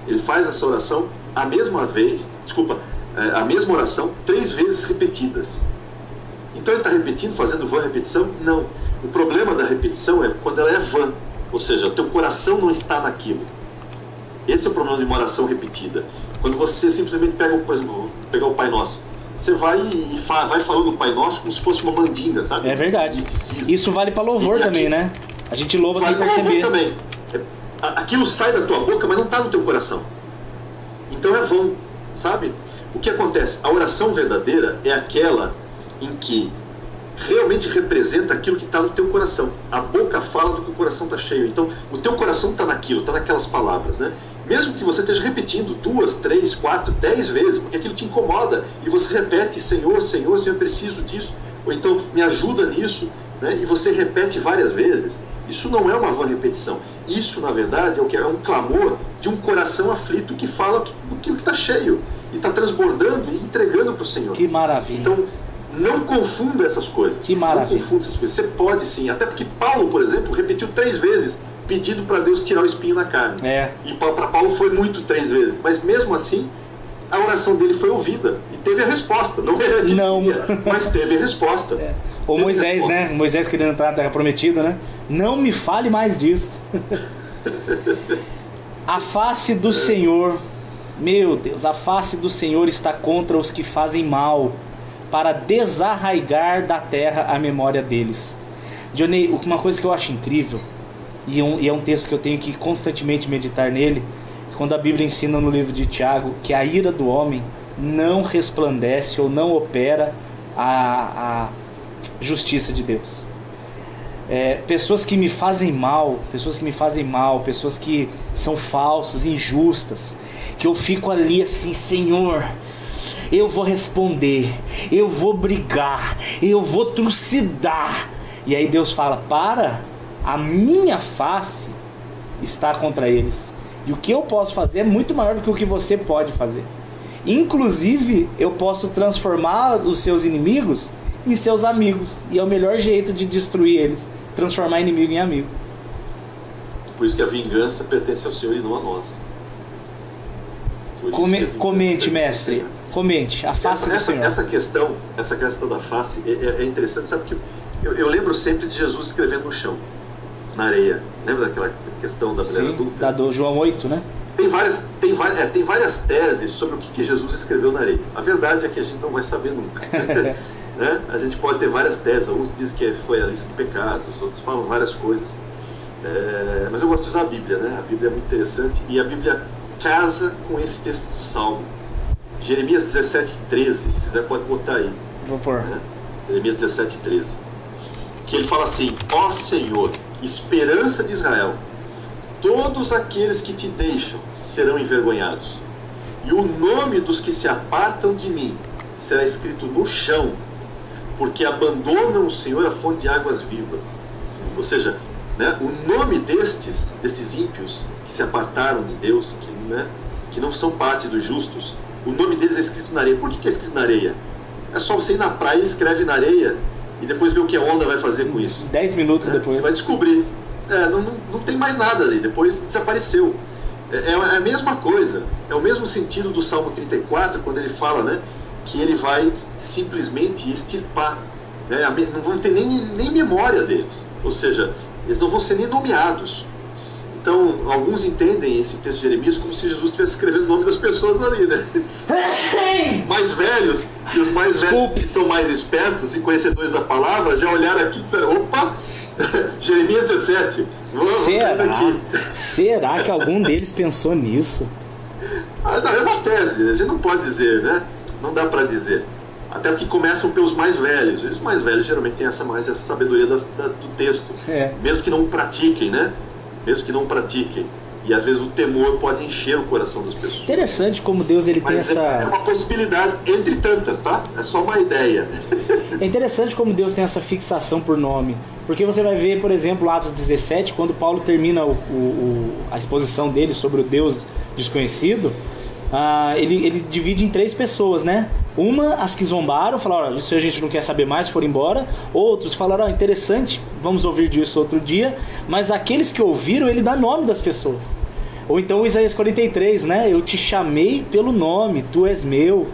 Speaker 2: Ele faz essa oração a mesma oração 3 vezes repetidas. Então ele está repetindo, fazendo vã repetição? Não. O problema da repetição é quando ela é vã, ou seja, o teu coração não está naquilo. Esse é o problema de uma oração repetida. Quando você simplesmente pega, por exemplo, vou pegar o Pai Nosso, você vai vai falando o Pai Nosso como se fosse uma mandinga, sabe?
Speaker 1: É verdade. Isso vale para louvor também, né? A gente louva sem perceber.
Speaker 2: Também. Aquilo sai da tua boca, mas não está no teu coração. Então é vão, sabe? O que acontece? A oração verdadeira é aquela em que realmente representa aquilo que está no teu coração. A boca fala do que o coração está cheio. Então o teu coração está naquilo, está naquelas palavras, né? Mesmo que você esteja repetindo 2, 3, 4, 10 vezes, porque aquilo te incomoda, e você repete, Senhor, Senhor, Senhor, eu preciso disso, ou então me ajuda nisso, né? E você repete várias vezes. Isso não é uma vã repetição. Isso, na verdade, é um clamor de um coração aflito que fala aquilo que está cheio, e está transbordando e entregando para o Senhor.
Speaker 1: Que maravilha.
Speaker 2: Então, não confunda essas coisas.
Speaker 1: Que maravilha.
Speaker 2: Não confunda essas coisas. Você pode sim, até porque Paulo, por exemplo, repetiu 3 vezes, pedindo para Deus tirar o espinho na carne. E para Paulo foi muito 3 vezes. Mas mesmo assim, a oração dele foi ouvida. E teve a resposta. Não era que queria, mas teve a resposta.
Speaker 1: Ou Moisés, né? Moisés querendo entrar na terra prometida, né? Não me fale mais disso. A face do Senhor, meu Deus, a face do Senhor está contra os que fazem mal, para desarraigar da terra a memória deles. Dionei, uma coisa que eu acho incrível, e é um texto que eu tenho que constantemente meditar nele, quando a Bíblia ensina no livro de Tiago que a ira do homem não resplandece ou não opera a justiça de Deus. Pessoas que me fazem mal, pessoas que são falsas, injustas, que eu fico ali assim, Senhor, eu vou responder, eu vou brigar, eu vou trucidar. E aí Deus fala, a minha face está contra eles. E o que eu posso fazer é muito maior do que o que você pode fazer. Inclusive, eu posso transformar os seus inimigos em seus amigos. E é o melhor jeito de destruir eles, transformar inimigo em amigo.
Speaker 2: Por isso que a vingança pertence ao Senhor e não a nós.
Speaker 1: Comente, mestre. Comente, a face do Senhor.
Speaker 2: Essa questão da face é interessante, sabe? Que eu lembro sempre de Jesus escrevendo no chão, na areia. Lembra daquela questão da mulher adulta?
Speaker 1: Da do João 8, né?
Speaker 2: Tem várias teses sobre o que Jesus escreveu na areia. A verdade é que a gente não vai saber nunca. Né? A gente pode ter várias teses. Uns dizem que foi a lista de pecados, outros falam várias coisas. Mas eu gosto de usar a Bíblia, né? A Bíblia é muito interessante e a Bíblia casa com esse texto do Salmo. Jeremias 17:13, se quiser pode botar aí.
Speaker 1: Vou pôr.
Speaker 2: Jeremias 17:13. Que ele fala assim: ó Senhor, esperança de Israel, todos aqueles que te deixam serão envergonhados, e o nome dos que se apartam de mim será escrito no chão, porque abandonam o Senhor a fonte de águas vivas. Ou seja, né, o nome destes ímpios que se apartaram de Deus, que não são parte dos justos, o nome deles é escrito na areia. Por que é escrito na areia? É só você ir na praia e escreve na areia e depois ver o que a onda vai fazer com isso.
Speaker 1: 10 minutos depois.
Speaker 2: Você vai descobrir. Não tem mais nada ali, depois desapareceu. É a mesma coisa, é o mesmo sentido do Salmo 34, quando ele fala, né, que ele vai simplesmente extirpar, né, não vão ter nem memória deles, ou seja, eles não vão ser nem nomeados. Então, alguns entendem esse texto de Jeremias como se Jesus estivesse escrevendo o nome das pessoas ali, né? Mais velhos, e os mais velhos que são mais espertos e conhecedores da palavra, já olharam aqui e disseram, opa, Jeremias 17, vamos sair daqui.
Speaker 1: Será que algum deles pensou nisso?
Speaker 2: Não, é uma tese, a gente não pode dizer, né? Não dá para dizer. Até porque começam pelos mais velhos. E os mais velhos geralmente têm essa sabedoria do texto. Mesmo que não pratiquem, né? Mesmo que não pratiquem. E às vezes o temor pode encher o coração das pessoas.
Speaker 1: Interessante como Deus ele tem essa...
Speaker 2: É uma possibilidade entre tantas, tá? É só uma ideia.
Speaker 1: É interessante como Deus tem essa fixação por nome. Porque você vai ver, por exemplo, Atos 17, quando Paulo termina a exposição dele sobre o Deus desconhecido, ele divide em 3 pessoas, né? Uma, as que zombaram, falaram, isso a gente não quer saber mais, foram embora. Outros falaram, interessante, vamos ouvir disso outro dia. Mas aqueles que ouviram, ele dá nome das pessoas. Ou então Isaías 43, né? Eu te chamei pelo nome, tu és meu.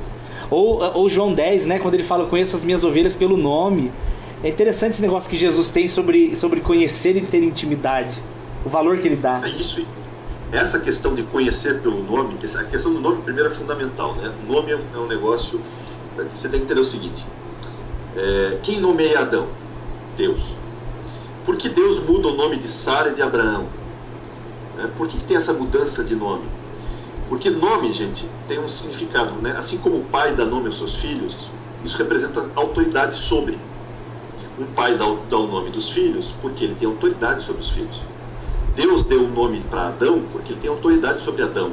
Speaker 1: Ou João 10, né? Quando ele fala, conheço as minhas ovelhas pelo nome. É interessante esse negócio que Jesus tem sobre conhecer e ter intimidade. O valor que ele dá.
Speaker 2: Isso. Essa questão de conhecer pelo nome, a questão do nome primeiro é fundamental, né? O nome é um negócio que você tem que entender o seguinte. Quem nomeia Adão? Deus. Por que Deus muda o nome de Sara e de Abraão? Por que tem essa mudança de nome? Porque nome, gente, tem um significado, né? Assim como o pai dá nome aos seus filhos, isso representa autoridade sobre. Um pai dá o nome dos filhos porque ele tem autoridade sobre os filhos. Deus deu o nome para Adão porque ele tem autoridade sobre Adão.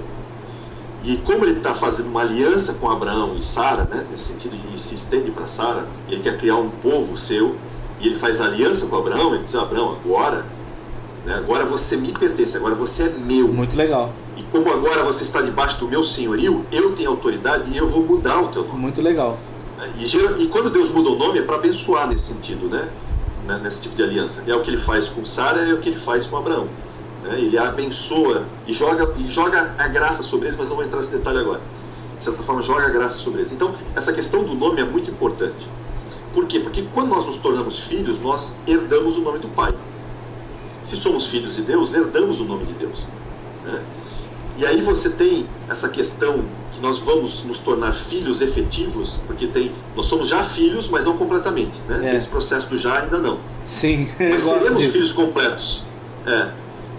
Speaker 2: E como ele está fazendo uma aliança com Abraão e Sara, né, nesse sentido, e se estende para Sara, ele quer criar um povo seu, e ele faz aliança com Abraão, ele diz, Abraão, agora você me pertence, agora você é meu.
Speaker 1: Muito legal.
Speaker 2: E como agora você está debaixo do meu senhorio, eu tenho autoridade e eu vou mudar o teu nome.
Speaker 1: Muito legal.
Speaker 2: E quando Deus muda o nome é para abençoar nesse sentido, né? Nesse tipo de aliança. É o que ele faz com Sara, é o que ele faz com Abraão. Ele abençoa e joga a graça sobre eles, mas não vou entrar nesse detalhe agora. De certa forma, joga a graça sobre eles. Então, essa questão do nome é muito importante. Por quê? Porque quando nós nos tornamos filhos, nós herdamos o nome do Pai. Se somos filhos de Deus, herdamos o nome de Deus. E aí você tem essa questão que nós vamos nos tornar filhos efetivos, porque nós somos já filhos, mas não completamente. Tem esse processo do já ainda não.
Speaker 1: Sim,
Speaker 2: mas seremos filhos completos.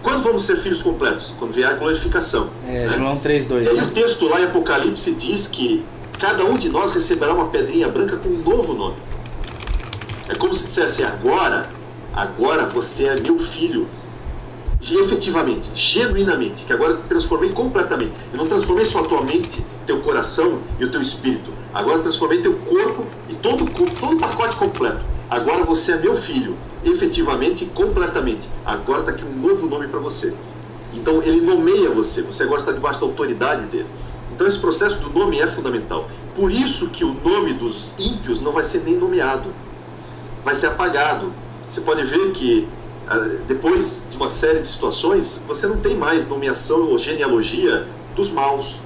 Speaker 2: Quando vamos ser filhos completos? Quando vier a glorificação.
Speaker 1: É, né? João 3,2.
Speaker 2: E aí o texto lá em Apocalipse diz que cada um de nós receberá uma pedrinha branca com um novo nome. É como se dissesse, agora você é meu filho. E efetivamente, genuinamente, que agora eu te transformei completamente. Eu não transformei só a tua mente, teu coração e o teu espírito. Agora eu transformei teu corpo e todo o pacote completo. Agora você é meu filho, efetivamente e completamente. Agora está aqui um novo nome para você. Então ele nomeia você, você agora está debaixo da autoridade dele. Então esse processo do nome é fundamental. Por isso que o nome dos ímpios não vai ser nem nomeado, vai ser apagado. Você pode ver que depois de uma série de situações, você não tem mais nomeação ou genealogia dos maus.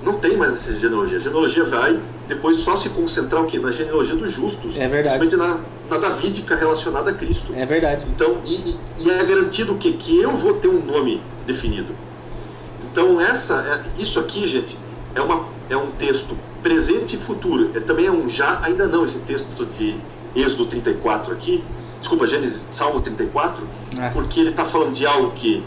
Speaker 2: Não tem mais essa genealogia. A genealogia vai depois só se concentrar o quê? Na genealogia dos justos.
Speaker 1: É verdade.
Speaker 2: Principalmente na davídica relacionada a Cristo.
Speaker 1: É verdade.
Speaker 2: Então, e é garantido o quê? Que eu vou ter um nome definido. Então, isso aqui, gente, é um texto presente e futuro. Também é um já, ainda não, esse texto de Êxodo 34 aqui. Desculpa, Gênesis, Salmo 34, porque ele está falando de algo que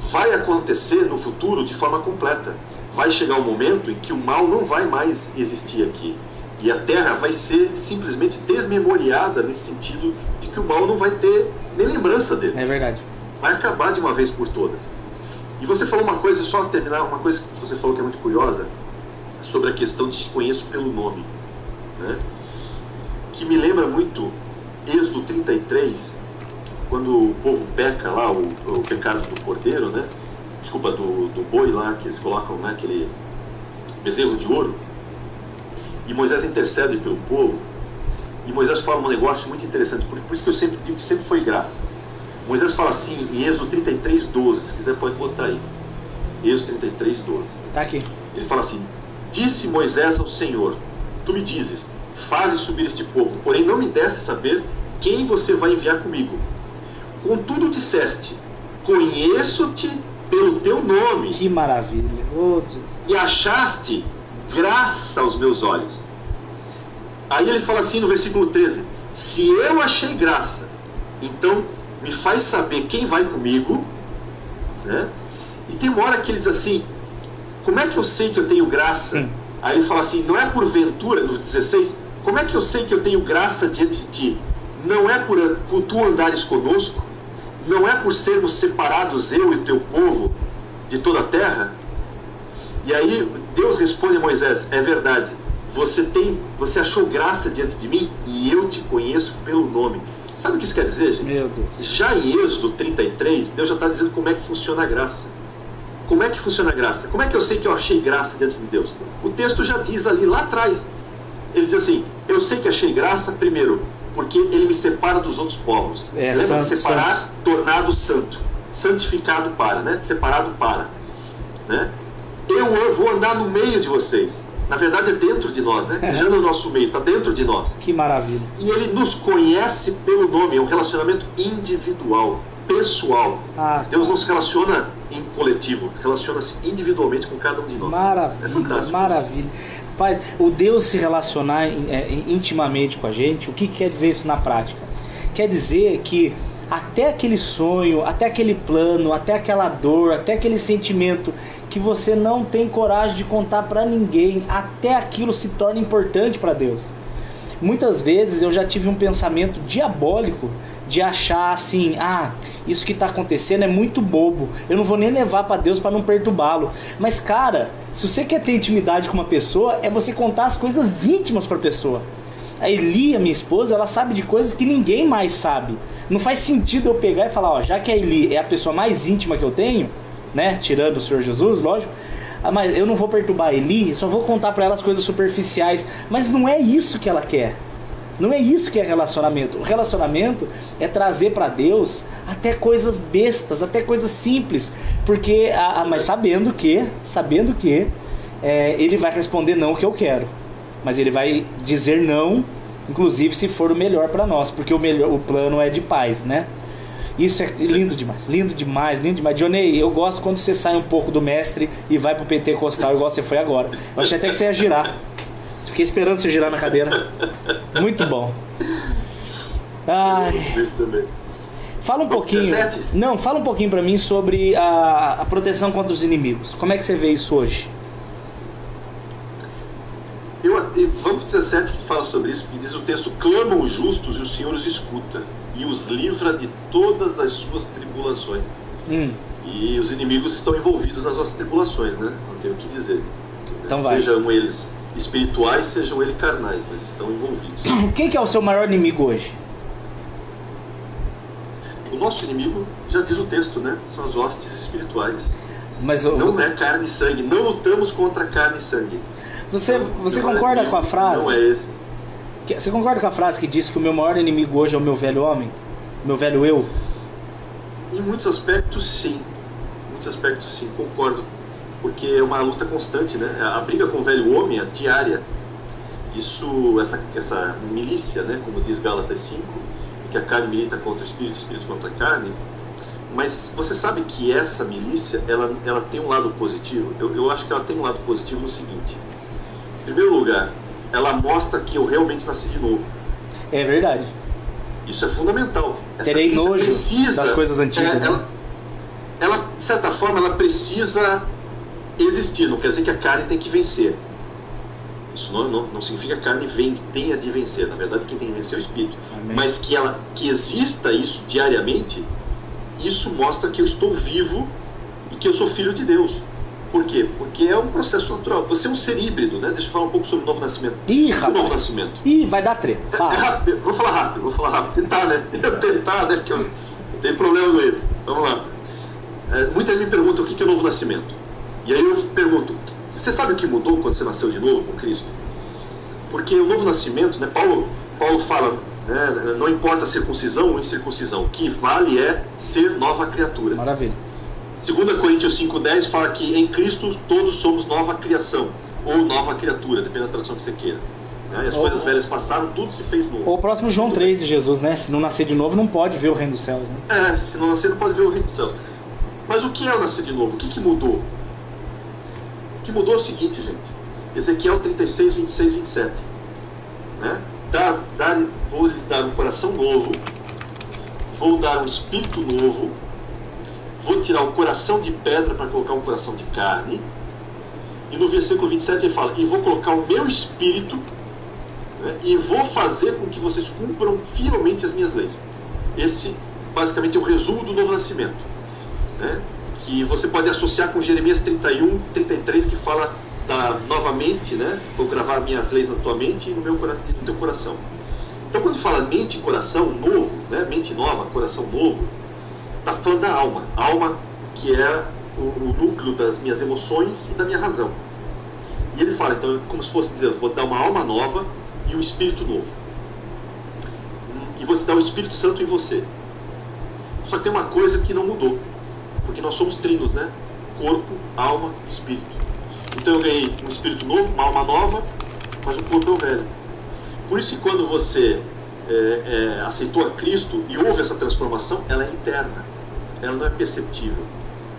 Speaker 2: vai acontecer no futuro de forma completa. Vai chegar um momento em que o mal não vai mais existir aqui. E a terra vai ser simplesmente desmemoriada nesse sentido de que o mal não vai ter nem lembrança dele.
Speaker 1: É verdade.
Speaker 2: Vai acabar de uma vez por todas. E você falou uma coisa, só terminar, uma coisa que você falou que é muito curiosa, sobre a questão de te conheço pelo nome, né? Que me lembra muito Êxodo 33, quando o povo peca lá, o pecado do cordeiro, né? Desculpa, do boi lá, que eles colocam, né, aquele bezerro de ouro. E Moisés intercede pelo povo. E Moisés fala um negócio muito interessante, por isso que eu sempre digo que sempre foi graça. Moisés fala assim, em Êxodo 33:12, se quiser pode botar aí. Êxodo 33:12.
Speaker 1: Tá aqui.
Speaker 2: Ele fala assim, disse Moisés ao Senhor, tu me dizes, faze subir este povo, porém não me deste saber quem você vai enviar comigo. Contudo disseste, conheço-te pelo teu nome.
Speaker 1: Que maravilha. Oh,
Speaker 2: e achaste graça aos meus olhos. Aí ele fala assim no versículo 13, se eu achei graça, então me faz saber quem vai comigo, né? E tem uma hora que ele diz assim, como é que eu sei que eu tenho graça? Aí ele fala assim, não é por ventura, no 16, como é que eu sei que eu tenho graça diante de ti? Não é por tu andares conosco? Não é por sermos separados, eu e o teu povo, de toda a terra? E aí Deus responde a Moisés, é verdade, você achou graça diante de mim e eu te conheço pelo nome. Sabe o que isso quer dizer, gente?
Speaker 1: Meu Deus.
Speaker 2: Já em Êxodo 33, Deus já está dizendo como é que funciona a graça. Como é que funciona a graça? Como é que eu sei que eu achei graça diante de Deus? O texto já diz ali, lá atrás. Ele diz assim, eu sei que achei graça, primeiro, porque ele me separa dos outros povos. Lembra de separar, santo. Tornado santo. Santificado para, né? Separado para. Né? Eu vou andar no meio de vocês. Na verdade é dentro de nós, né? Já no nosso meio, está dentro de nós.
Speaker 1: Que maravilha.
Speaker 2: E ele nos conhece pelo nome, é um relacionamento individual, pessoal. Deus não se relaciona em coletivo, relaciona-se individualmente com cada um de nós.
Speaker 1: Maravilha,
Speaker 2: é fantástico.
Speaker 1: Maravilha. Paz, o Deus se relacionar intimamente com a gente, o que quer dizer isso na prática? Quer dizer que até aquele sonho, até aquele plano, até aquela dor, até aquele sentimento que você não tem coragem de contar para ninguém, até aquilo se torna importante para Deus. Muitas vezes eu já tive um pensamento diabólico de achar assim, isso que está acontecendo é muito bobo, eu não vou nem levar para Deus para não perturbá-lo. Mas cara, se você quer ter intimidade com uma pessoa, é você contar as coisas íntimas para a pessoa. A Eli, a minha esposa, ela sabe de coisas que ninguém mais sabe. Não faz sentido eu pegar e falar, já que a Eli é a pessoa mais íntima que eu tenho, né, tirando o Senhor Jesus, lógico, mas eu não vou perturbar a Eli, só vou contar para ela as coisas superficiais. Mas não é isso que ela quer. Não é isso que é relacionamento. O relacionamento é trazer para Deus até coisas bestas, até coisas simples, porque mas sabendo que Ele vai responder não o que eu quero, mas Ele vai dizer não, inclusive se for o melhor para nós, porque o plano é de paz, né? Isso é lindo demais, lindo demais, lindo demais. Johnny, eu gosto quando você sai um pouco do mestre e vai pro pentecostal igual você foi agora. Eu achei até que você ia girar. Fiquei esperando você girar na cadeira. Muito bom. Ai. Fala um pouquinho.
Speaker 2: 17?
Speaker 1: Não, fala um pouquinho pra mim sobre a proteção contra os inimigos. Como é que você vê isso hoje?
Speaker 2: Vamos para 17 que fala sobre isso, que diz o texto: clamam os justos e o Senhor os escuta e os livra de todas as suas tribulações. E os inimigos estão envolvidos nas nossas tribulações, né? Não tenho o que dizer.
Speaker 1: Então
Speaker 2: sejam eles espirituais, sejam eles carnais, mas estão envolvidos.
Speaker 1: Quem que é o seu maior inimigo hoje?
Speaker 2: O nosso inimigo, já diz o texto, né? São as hostes espirituais.
Speaker 1: Mas
Speaker 2: não é carne e sangue, não lutamos contra carne e sangue.
Speaker 1: Você concorda com a frase?
Speaker 2: Não é esse.
Speaker 1: Você concorda com a frase que diz que o meu maior inimigo hoje é o meu velho homem? Meu velho eu?
Speaker 2: Em muitos aspectos, sim. Em muitos aspectos, sim, concordo. Porque é uma luta constante, né? A briga com o velho homem é diária. Essa milícia, né? Como diz Gálatas 5, que a carne milita contra o espírito contra a carne. Mas você sabe que essa milícia, ela tem um lado positivo? Eu acho que ela tem um lado positivo no seguinte. Em primeiro lugar, ela mostra que eu realmente nasci de novo.
Speaker 1: É verdade.
Speaker 2: Isso é fundamental.
Speaker 1: Terei nojo das coisas antigas.
Speaker 2: Ela, de certa forma, ela precisa existir. Não quer dizer que a carne tem que vencer. Isso não significa que a carne tenha de vencer. Na verdade, quem tem que vencer é o espírito. Amém. Mas que exista isso diariamente, isso mostra que eu estou vivo e que eu sou filho de Deus. Por quê? Porque é um processo natural. Você é um ser híbrido, né? Deixa eu falar um pouco sobre o novo nascimento.
Speaker 1: O novo nascimento. Vai dar treta.
Speaker 2: Vou falar rápido. Tentar, né? Porque eu tenho problema com isso. Vamos lá. Muita gente me pergunta o que é o novo nascimento. E aí eu pergunto, você sabe o que mudou quando você nasceu de novo com Cristo? Porque o novo nascimento, né? Paulo fala, né? Não importa a circuncisão ou incircuncisão, o que vale é ser nova criatura.
Speaker 1: Maravilha.
Speaker 2: 2 Coríntios 5,10 fala que em Cristo todos somos nova criação, ou nova criatura, depende da tradução que você queira. Né? As coisas velhas passaram, tudo se fez novo.
Speaker 1: Ou o próximo João 3 de Jesus, né? Se não nascer de novo, não pode ver o reino dos céus, né?
Speaker 2: Se não nascer, não pode ver o reino dos céus. Mas o que é o nascer de novo? O que mudou? O que mudou é o seguinte, gente. Ezequiel 36, 26, 27. Né? Vou lhes dar um coração novo, vou dar um espírito novo, vou tirar o coração de pedra para colocar um coração de carne. E no versículo 27 ele fala: e vou colocar o meu espírito, né, e vou fazer com que vocês cumpram fielmente as minhas leis. Esse basicamente é o resumo do novo nascimento, né, que você pode associar com Jeremias 31, 33, que fala novamente, né, vou gravar minhas leis na tua mente e no meu coração, e no teu coração. Então quando fala mente e coração novo, né, mente nova, coração novo, está falando da alma. A alma que é o núcleo das minhas emoções e da minha razão. E ele fala, então, como se fosse dizer, vou dar uma alma nova e um espírito novo. E vou te dar o Espírito Santo em você. Só que tem uma coisa que não mudou. Porque nós somos trinos, né? Corpo, alma, espírito. Então eu ganhei um espírito novo, uma alma nova, mas o corpo é o velho. Por isso que quando você aceitou a Cristo e houve essa transformação, ela é interna. Ela não é perceptível,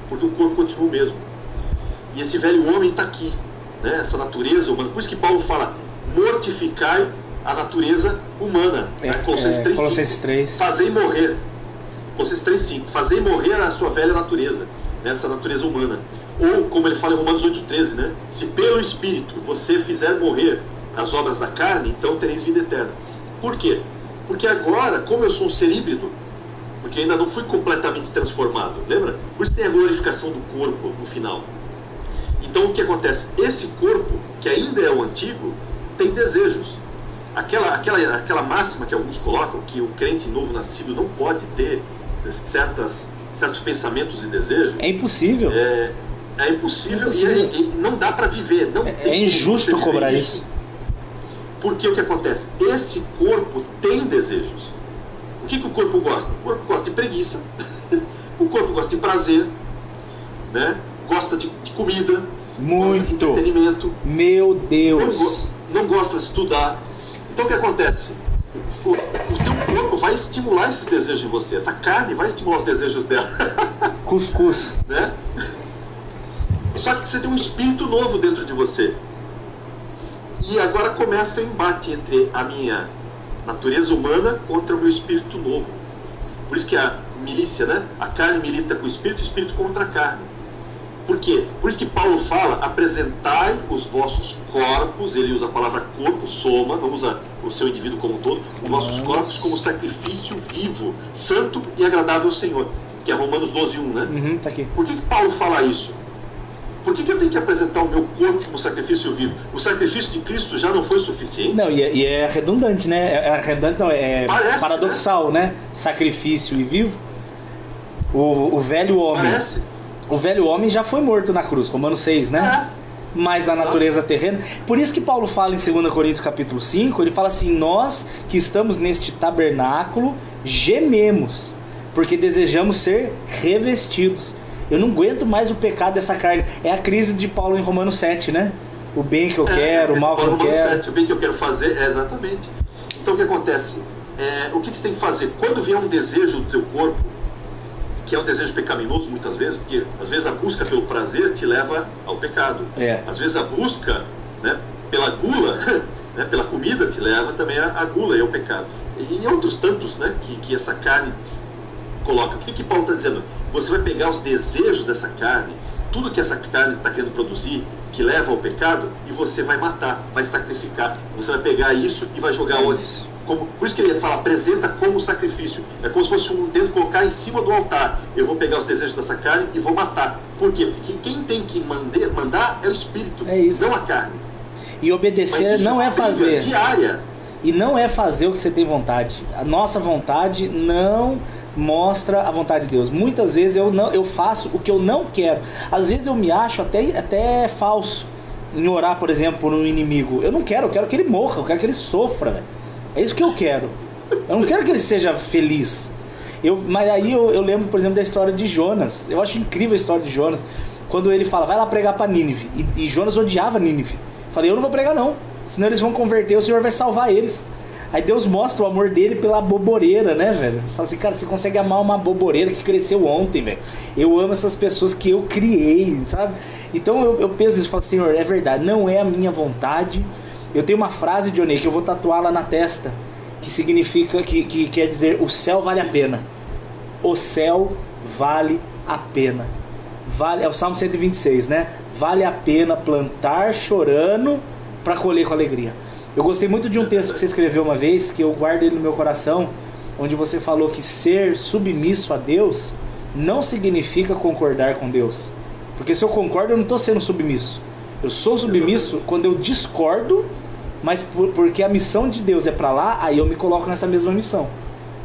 Speaker 2: porque o corpo continua o mesmo. E esse velho homem está aqui, né? Essa natureza humana. Por isso que Paulo fala: mortificai a natureza humana.
Speaker 1: Colossenses 3.
Speaker 2: Fazei morrer. Colossenses 3,5. Fazei morrer a sua velha natureza, né? Essa natureza humana. Ou, como ele fala em Romanos 8,13, né? Se pelo Espírito você fizer morrer as obras da carne, então tereis vida eterna. Por quê? Porque agora, como eu sou um ser híbrido, porque ainda não fui completamente transformado, lembra? Por isso tem a glorificação do corpo no final. Então o que acontece? Esse corpo, que ainda é o antigo, tem desejos. Aquela máxima que alguns colocam, que o crente novo nascido não pode ter certos pensamentos e desejos.
Speaker 1: É impossível.
Speaker 2: É impossível. E não dá para viver.
Speaker 1: É injusto cobrar isso.
Speaker 2: Porque o que acontece? Esse corpo tem desejos. O que o corpo gosta? O corpo gosta de preguiça, o corpo gosta de prazer, né? Gosta de comida, gosta de entretenimento.
Speaker 1: Meu Deus!
Speaker 2: Não gosta de estudar. Então o que acontece? O teu corpo vai estimular esses desejos em você. Essa carne vai estimular os desejos dela.
Speaker 1: Cuscuz.
Speaker 2: Né? Só que você tem um espírito novo dentro de você. E agora começa o embate entre a minha natureza humana contra o meu espírito novo. Por isso que a milícia, né? A carne milita com o espírito contra a carne. Por quê? Por isso que Paulo fala, apresentai os vossos corpos, ele usa a palavra corpo, soma, não usa o seu indivíduo como um todo, os vossos corpos como sacrifício vivo, santo e agradável ao Senhor, que é Romanos 12:1, né?
Speaker 1: Tá aqui.
Speaker 2: Por que Paulo fala isso? Por que eu tenho que apresentar o meu corpo como sacrifício vivo? O sacrifício de Cristo já não foi suficiente?
Speaker 1: Não, e é redundante, né? É redundante, não,
Speaker 2: Parece,
Speaker 1: paradoxal, né? Sacrifício e vivo. O velho homem.
Speaker 2: Parece.
Speaker 1: O velho homem já foi morto na cruz, Romanos 6, né? Mas a natureza terrena. Por isso que Paulo fala em 2 Coríntios capítulo 5, ele fala assim: nós que estamos neste tabernáculo gememos, porque desejamos ser revestidos. Eu não aguento mais o pecado dessa carne. É a crise de Paulo em Romanos 7, né? O bem que eu quero, o mal que eu quero. 7,
Speaker 2: o bem que eu quero fazer, exatamente. Então o que acontece? O que você tem que fazer? Quando vier um desejo do teu corpo, que é um desejo pecaminoso muitas vezes, porque às vezes a busca pelo prazer te leva ao pecado. Às vezes a busca, né, pela gula, né, pela comida te leva também à gula e ao pecado. E outros tantos, né, que essa carne coloca. O que Paulo está dizendo? Você vai pegar os desejos dessa carne, tudo que essa carne está querendo produzir, que leva ao pecado, e você vai matar, vai sacrificar. Você vai pegar isso e vai jogar onde? Por isso que ele fala, apresenta como sacrifício. É como se fosse um dedo colocar em cima do altar. Eu vou pegar os desejos dessa carne e vou matar. Por quê? Porque quem tem que mandar é o Espírito, não a carne.
Speaker 1: E obedecer não é fazer.
Speaker 2: Diária.
Speaker 1: E não é fazer o que você tem vontade. A nossa vontade não mostra a vontade de Deus. Muitas vezes eu faço o que eu não quero. Às vezes eu me acho até falso em orar, por exemplo, por um inimigo. Eu quero que ele morra, eu quero que ele sofra, velho. É isso que eu quero. Eu não quero que ele seja feliz. Mas aí eu lembro, por exemplo, da história de Jonas. Eu acho incrível a história de Jonas. Quando ele fala, vai lá pregar para Nínive. E Jonas odiava Nínive. Falei, eu não vou pregar não. Senão eles vão converter, o Senhor vai salvar eles. Aí Deus mostra o amor dele pela boboreira, né, velho? Fala assim, cara, você consegue amar uma boboreira que cresceu ontem, velho. Eu amo essas pessoas que eu criei, sabe? Então eu penso isso, falo, Senhor, é verdade, não é a minha vontade. Eu tenho uma frase, Johnny, que eu vou tatuar lá na testa, que significa, que quer dizer, o céu vale a pena. O céu vale a pena. É o Salmo 126, né? Vale a pena plantar chorando para colher com alegria. Eu gostei muito de um texto que você escreveu uma vez, que eu guardo ele no meu coração, onde você falou que ser submisso a Deus não significa concordar com Deus. Porque se eu concordo, eu não estou sendo submisso. Eu sou submisso quando eu discordo, mas porque a missão de Deus é para lá, aí eu me coloco nessa mesma missão.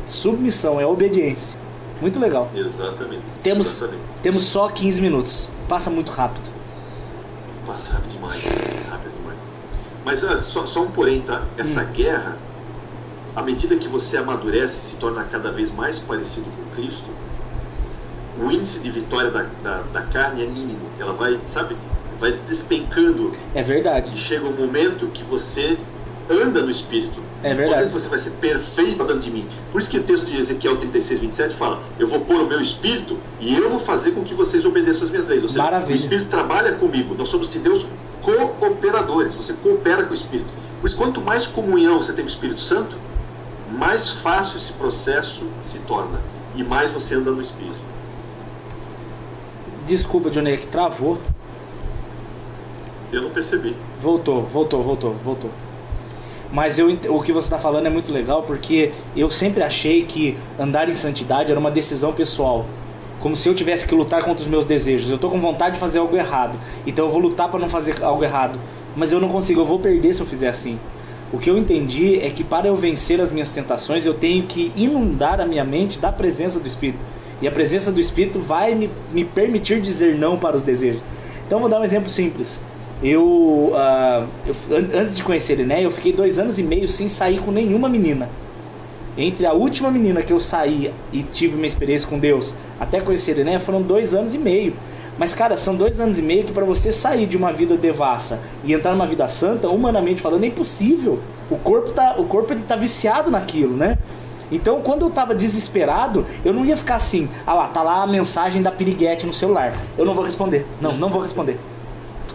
Speaker 1: Submissão é obediência. Muito legal.
Speaker 2: Exatamente.
Speaker 1: Temos só 15 minutos. Passa muito rápido.
Speaker 2: Passa rápido demais. Mas só um porém, tá? Essa guerra, à medida que você amadurece e se torna cada vez mais parecido com Cristo, o índice de vitória da carne é mínimo. Ela vai, sabe, vai despencando.
Speaker 1: É verdade.
Speaker 2: E chega um momento que você anda no Espírito.
Speaker 1: É verdade.
Speaker 2: Você vai ser perfeito dentro de mim. Por isso que o texto de Ezequiel 36:27 fala, eu vou pôr o meu Espírito e eu vou fazer com que vocês obedeçam as minhas leis. Ou seja,
Speaker 1: maravilha.
Speaker 2: O Espírito trabalha comigo. Nós somos de Deus cooperadores. Você coopera com o Espírito. Por isso, quanto mais comunhão você tem com o Espírito Santo, mais fácil esse processo se torna. E mais você anda no Espírito.
Speaker 1: Desculpa, Johnny, que travou.
Speaker 2: Eu não percebi.
Speaker 1: Voltou. Mas o que você está falando é muito legal, porque eu sempre achei que andar em santidade era uma decisão pessoal. Como se eu tivesse que lutar contra os meus desejos. Eu estou com vontade de fazer algo errado, então eu vou lutar para não fazer algo errado. Mas eu não consigo, eu vou perder se eu fizer assim. O que eu entendi é que para eu vencer as minhas tentações, eu tenho que inundar a minha mente da presença do Espírito. E a presença do Espírito vai me permitir dizer não para os desejos. Então vou dar um exemplo simples. Antes de conhecer ele, né, eu fiquei 2 anos e meio sem sair com nenhuma menina. Entre a última menina que eu saí e tive uma experiência com Deus, até conhecer ele, né, foram 2 anos e meio. Mas, cara, são 2 anos e meio que para você sair de uma vida devassa e entrar numa vida santa, humanamente falando, é impossível. O corpo ele tá viciado naquilo, né? Então, quando eu tava desesperado, eu não ia ficar assim, tá lá a mensagem da piriguete no celular. Eu não vou responder. Não vou responder.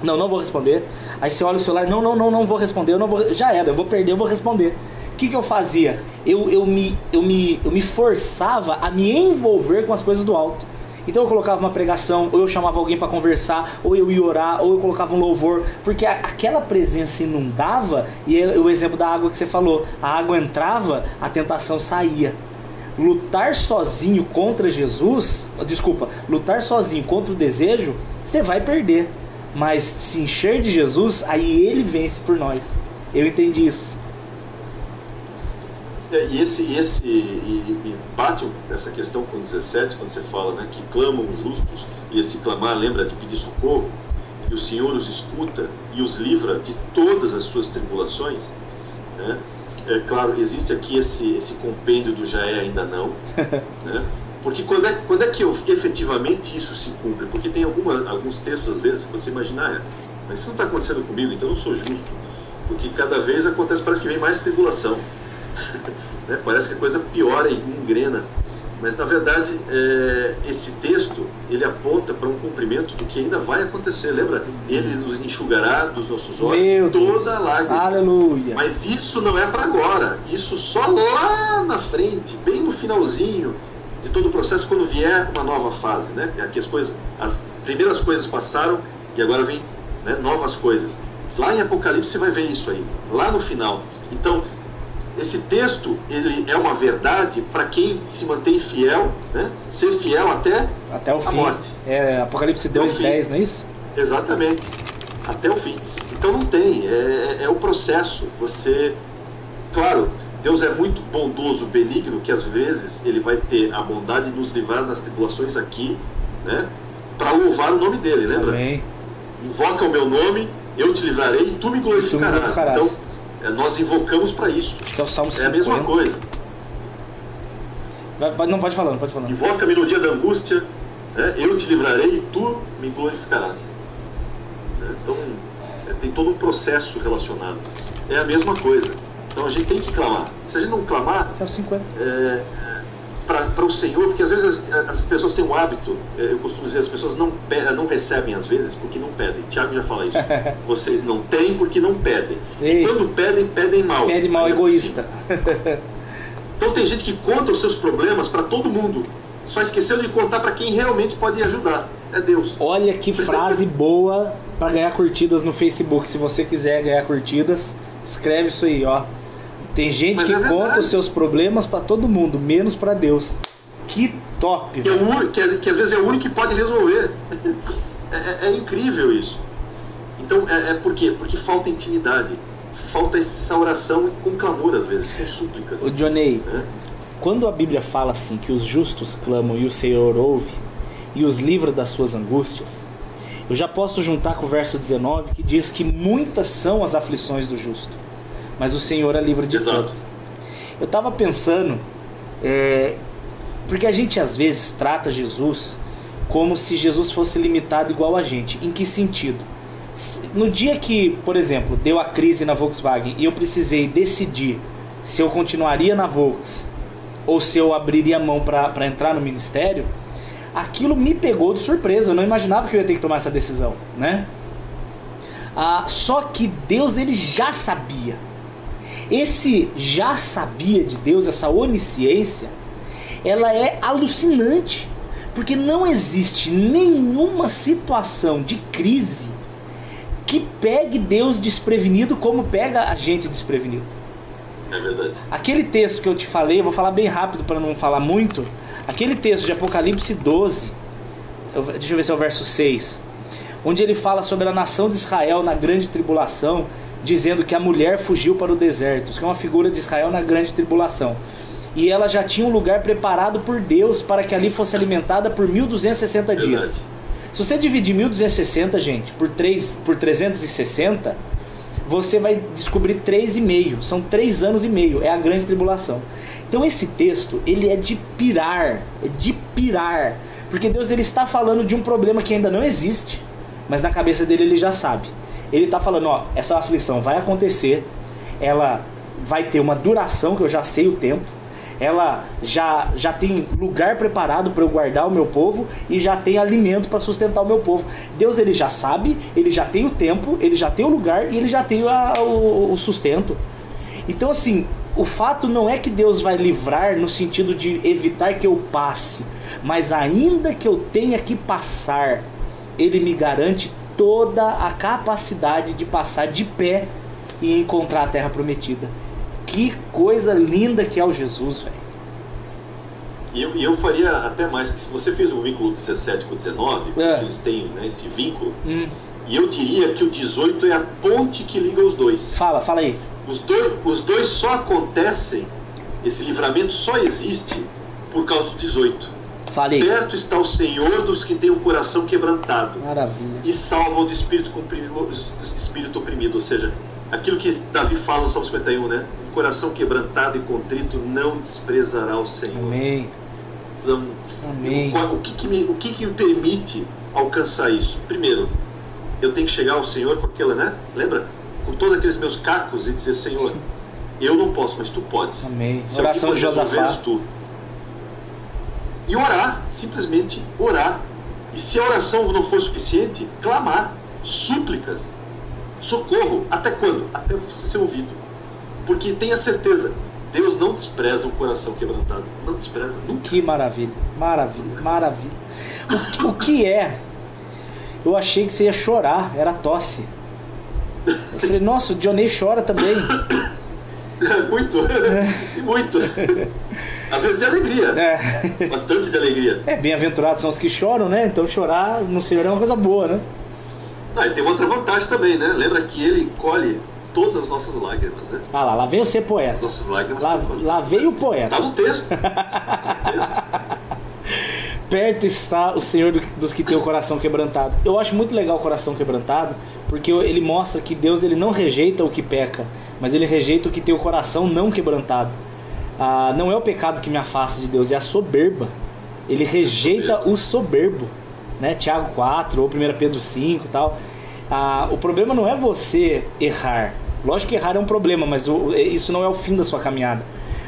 Speaker 1: Não vou responder. Aí você olha o celular, não vou responder, já era, eu vou perder, eu vou responder. O que eu fazia? Eu me forçava a me envolver com as coisas do alto. Então eu colocava uma pregação, ou eu chamava alguém para conversar, ou eu ia orar, ou eu colocava um louvor, porque aquela presença inundava, e é o exemplo da água que você falou, a água entrava, a tentação saía. Lutar sozinho contra Jesus, lutar sozinho contra o desejo, você vai perder. Mas se encher de Jesus, aí ele vence por nós. Eu entendi isso.
Speaker 2: E bate essa questão com 17, quando você fala, né, que clamam os justos, e esse clamar lembra de pedir socorro, e o Senhor os escuta e os livra de todas as suas tribulações, né? É claro, existe aqui esse compêndio do já é, ainda não, né? Porque quando é que efetivamente isso se cumpre? Porque tem alguns textos, às vezes, que você imagina, mas isso não está acontecendo comigo, então eu não sou justo, porque cada vez acontece, parece que vem mais tribulação. Né? Parece que a coisa piora e engrena, mas na verdade esse texto ele aponta para um cumprimento do que ainda vai acontecer. Lembra? Ele nos enxugará dos nossos olhos toda lágrima. Aleluia. Mas isso não é para agora, isso só lá na frente, bem no finalzinho de todo o processo, quando vier uma nova fase, né? Aqui as primeiras coisas passaram e agora vem, né, novas coisas. Lá em Apocalipse você vai ver isso aí, lá no final. Então esse texto, ele é uma verdade para quem se mantém fiel, né? Ser fiel até
Speaker 1: o fim.
Speaker 2: Morte.
Speaker 1: É Apocalipse 2:10, não é isso?
Speaker 2: Exatamente, até o fim. Então não tem, é o processo. Você, claro, Deus é muito bondoso, benigno, que às vezes ele vai ter a bondade de nos livrar das tribulações aqui, né? Para louvar o nome dele, lembra?
Speaker 1: Amém.
Speaker 2: Invoca o meu nome, eu te livrarei e tu me glorificarás. Então, nós invocamos para isso.
Speaker 1: Que é o Salmo 50.
Speaker 2: É a mesma coisa.
Speaker 1: Não, pode falar.
Speaker 2: Invoca-me no dia da angústia, né? Eu te livrarei e tu me glorificarás. Então, tem todo um processo relacionado. É a mesma coisa. Então a gente tem que clamar. Se a gente não clamar,
Speaker 1: é o 50.
Speaker 2: Para o Senhor, porque às vezes as pessoas têm um hábito, eu costumo dizer, as pessoas não recebem às vezes porque não pedem. Tiago já fala isso. Vocês não têm porque não pedem.
Speaker 1: Ei.
Speaker 2: E quando pedem mal.
Speaker 1: Pede mal, egoísta.
Speaker 2: Então tem gente que conta os seus problemas para todo mundo, só esqueceu de contar para quem realmente pode ajudar. É Deus.
Speaker 1: Olha que frase boa para ganhar curtidas no Facebook. Se você quiser ganhar curtidas, escreve isso aí, ó. Tem gente que conta os seus problemas para todo mundo, menos para Deus. Que top!
Speaker 2: Que às vezes é o único que pode resolver. É incrível isso. Então, por quê? Porque falta intimidade. Falta essa oração com clamor, às vezes, com súplicas.
Speaker 1: O Johnny, quando a Bíblia fala assim, que os justos clamam e o Senhor ouve, e os livra das suas angústias, eu já posso juntar com o verso 19, que diz que muitas são as aflições do justo, mas o Senhor a livra de todas. Eu estava pensando, porque a gente às vezes trata Jesus como se Jesus fosse limitado igual a gente. Em que sentido? No dia que, por exemplo, deu a crise na Volkswagen e eu precisei decidir se eu continuaria na Volks ou se eu abriria a mão para entrar no ministério, aquilo me pegou de surpresa. Eu não imaginava que eu ia ter que tomar essa decisão, né? Só que Deus, ele já sabia. Esse já sabia de Deus, essa onisciência, ela é alucinante, porque não existe nenhuma situação de crise que pegue Deus desprevenido como pega a gente desprevenido.
Speaker 2: É verdade.
Speaker 1: Aquele texto que eu te falei, eu vou falar bem rápido para não falar muito. Aquele texto de Apocalipse 12, deixa eu ver se é o verso 6, onde ele fala sobre a nação de Israel na grande tribulação, dizendo que a mulher fugiu para o deserto, que é uma figura de Israel na grande tribulação. E ela já tinha um lugar preparado por Deus para que ali fosse alimentada por 1260 dias. Se você dividir 1260, gente, por 360, você vai descobrir 3,5. São 3 anos e meio, é a grande tribulação. Então esse texto, ele é de pirar, porque Deus, ele está falando de um problema que ainda não existe, mas na cabeça dele ele já sabe. Ele está falando, ó, essa aflição vai acontecer, ela vai ter uma duração que eu já sei o tempo, ela já tem lugar preparado para eu guardar o meu povo e já tem alimento para sustentar o meu povo. Deus, ele já sabe, ele já tem o tempo, ele já tem o lugar e ele já tem o sustento. Então assim, o fato não é que Deus vai livrar no sentido de evitar que eu passe, mas ainda que eu tenha que passar, Ele me garante toda a capacidade de passar de pé e encontrar a terra prometida. Que coisa linda que é o Jesus, velho.
Speaker 2: E eu faria até mais, que se você fez o vínculo 17 com o 19, eles têm, né, esse vínculo, e eu diria que o 18 é a ponte que liga os dois.
Speaker 1: Fala aí.
Speaker 2: Os dois só acontecem, esse livramento só existe por causa do 18.
Speaker 1: Falei.
Speaker 2: Perto está o Senhor dos que têm o coração quebrantado.
Speaker 1: Maravilha.
Speaker 2: E salva o espírito oprimido. Ou seja, aquilo que Davi fala no Salmo 51, né? O coração quebrantado e contrito não desprezará o Senhor.
Speaker 1: Amém.
Speaker 2: Então,
Speaker 1: Amém.
Speaker 2: O que me permite alcançar isso? Primeiro, eu tenho que chegar ao Senhor com aquela, né? Lembra? Com todos aqueles meus cacos e dizer: Senhor, eu não posso, mas Tu podes.
Speaker 1: Amém.
Speaker 2: Se
Speaker 1: Oração de Josafá.
Speaker 2: Tu. E orar, simplesmente orar. E se a oração não for suficiente, clamar, súplicas, socorro. Até quando? Até você ser ouvido. Porque tenha certeza, Deus não despreza o coração quebrantado. Não despreza nunca.
Speaker 1: Que maravilha, maravilha, maravilha. O que é? Eu achei que você ia chorar, era tosse. Eu falei, nossa, o Dionei chora também.
Speaker 2: Muito, muito. Às vezes de alegria. Bastante de alegria.
Speaker 1: Bem-aventurados são os que choram, né? Então chorar no Senhor é uma coisa boa, né?
Speaker 2: E tem outra vantagem também, né? Lembra que Ele colhe todas as nossas lágrimas, né?
Speaker 1: Lá veio ser poeta.
Speaker 2: Nossas lágrimas.
Speaker 1: Lá veio o poeta.
Speaker 2: Tá no texto.
Speaker 1: Perto está o Senhor dos que tem o coração quebrantado. Eu acho muito legal o coração quebrantado, porque ele mostra que Deus, ele não rejeita o que peca, mas ele rejeita o que tem o coração não quebrantado. Não é o pecado que me afasta de Deus, é a soberba. Ele rejeita o soberbo, né? Tiago 4 ou 1 Pedro 5 e tal. O problema não é você errar. Lógico que errar é um problema, mas isso não é o fim da sua caminhada.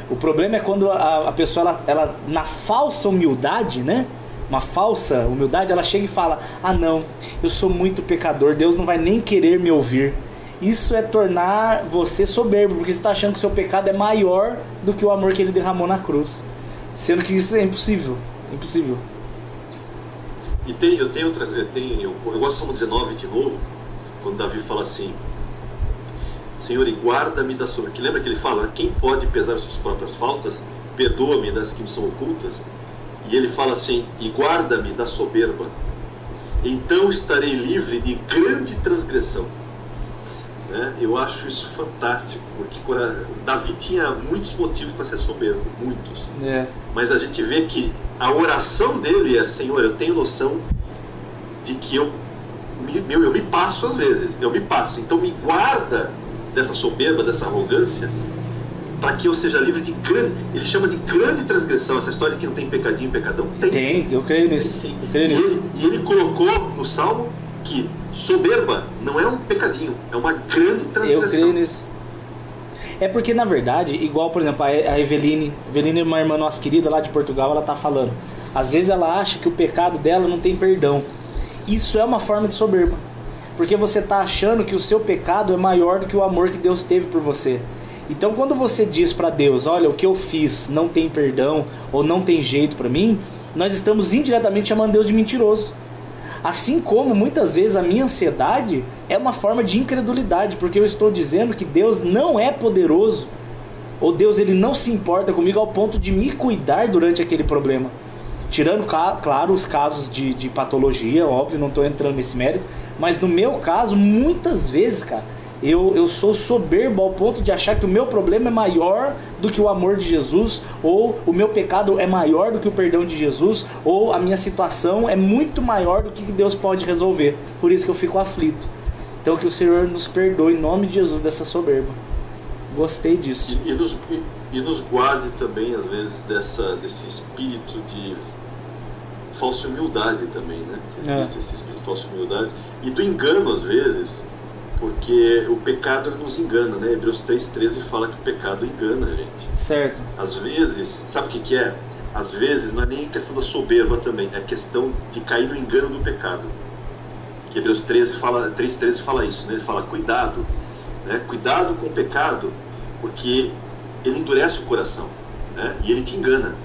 Speaker 1: O problema é quando a pessoa, ela na falsa humildade, né? Uma falsa humildade, ela chega e fala: não, eu sou muito pecador, Deus não vai nem querer me ouvir. Isso é tornar você soberbo, porque você está achando que o seu pecado é maior do que o amor que Ele derramou na cruz. Sendo que isso é impossível. Impossível.
Speaker 2: E eu gosto do Salmo 19 de novo, quando Davi fala assim: Senhor, e guarda-me da soberba. Que lembra que ele fala: quem pode pesar as suas próprias faltas? Perdoa-me das que me são ocultas. E ele fala assim: e guarda-me da soberba, então estarei livre de grande transgressão. Né? Eu acho isso fantástico, porque Davi tinha muitos motivos para ser soberbo, muitos. Mas a gente vê que a oração dele é: Senhor, eu tenho noção de que eu me passo às vezes, então me guarda dessa soberba, dessa arrogância, para que eu seja livre de grande, ele chama de grande transgressão. Essa história de que não tem pecadinho, pecadão, tem,
Speaker 1: eu creio nisso.
Speaker 2: E ele colocou no Salmo que soberba não é um pecadinho, é uma grande transgressão.
Speaker 1: Eu creio nisso. É porque, na verdade, igual, por exemplo, a Eveline é uma irmã nossa querida lá de Portugal, ela tá falando, às vezes ela acha que o pecado dela não tem perdão. Isso é uma forma de soberba, porque você tá achando que o seu pecado é maior do que o amor que Deus teve por você. Então, quando você diz para Deus: olha, o que eu fiz não tem perdão, ou não tem jeito para mim, nós estamos indiretamente chamando Deus de mentiroso. Assim como muitas vezes a minha ansiedade é uma forma de incredulidade, porque eu estou dizendo que Deus não é poderoso, ou Deus, ele não se importa comigo ao ponto de me cuidar durante aquele problema. Tirando, claro, os casos de patologia, óbvio, não estou entrando nesse mérito, mas no meu caso, muitas vezes, cara, eu sou soberbo ao ponto de achar que o meu problema é maior do que o amor de Jesus, ou o meu pecado é maior do que o perdão de Jesus, ou a minha situação é muito maior do que Deus pode resolver. Por isso que eu fico aflito. Então que o Senhor nos perdoe em nome de Jesus dessa soberba. Gostei disso.
Speaker 2: E nos guarde também, às vezes, desse espírito de falsa humildade também, né? Que existe esse espírito de falsa humildade. E do engano, às vezes, porque o pecado, ele nos engana, né? Hebreus 3,13 fala que o pecado engana a gente.
Speaker 1: Certo.
Speaker 2: Às vezes, sabe o que é? Às vezes não é nem questão da soberba também, é questão de cair no engano do pecado. Que Hebreus 3,13 fala isso, né? Ele fala: cuidado, né? Cuidado com o pecado, porque ele endurece o coração, né? E ele te engana.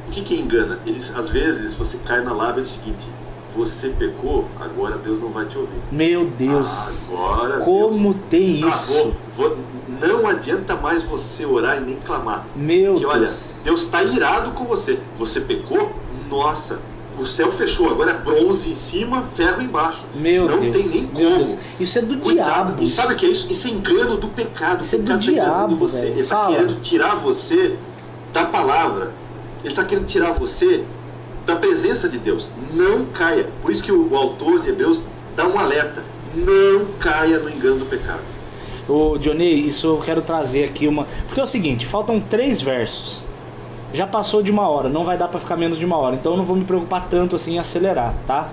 Speaker 2: O que engana? Às vezes você cai na lábia do seguinte: você pecou, agora Deus não vai te ouvir.
Speaker 1: Meu Deus,
Speaker 2: agora
Speaker 1: como
Speaker 2: Deus...
Speaker 1: tem isso?
Speaker 2: Não adianta mais você orar e nem clamar.
Speaker 1: Meu
Speaker 2: porque,
Speaker 1: Deus.
Speaker 2: olha, Deus está irado com você. Você pecou? Nossa, o céu fechou, agora é bronze em cima, ferro embaixo.
Speaker 1: Meu
Speaker 2: não
Speaker 1: Deus,
Speaker 2: tem nem
Speaker 1: meu
Speaker 2: como.
Speaker 1: Deus. Isso é do
Speaker 2: Cuidado.
Speaker 1: diabo.
Speaker 2: E sabe o que é isso? Isso é engano do pecado.
Speaker 1: Isso é
Speaker 2: o
Speaker 1: do
Speaker 2: pecado está enganando
Speaker 1: diabo,
Speaker 2: você.
Speaker 1: velho.
Speaker 2: Ele está
Speaker 1: Fala.
Speaker 2: querendo tirar você da palavra. Ele está querendo tirar você da presença de Deus. Não caia. Por isso que o autor de Hebreus dá um alerta: não caia no engano do pecado.
Speaker 1: Ô, Johnny, isso eu quero trazer aqui uma... Porque é o seguinte, faltam 3 versos. Já passou de 1 hora, não vai dar pra ficar menos de 1 hora. Então eu não vou me preocupar tanto assim em acelerar, tá?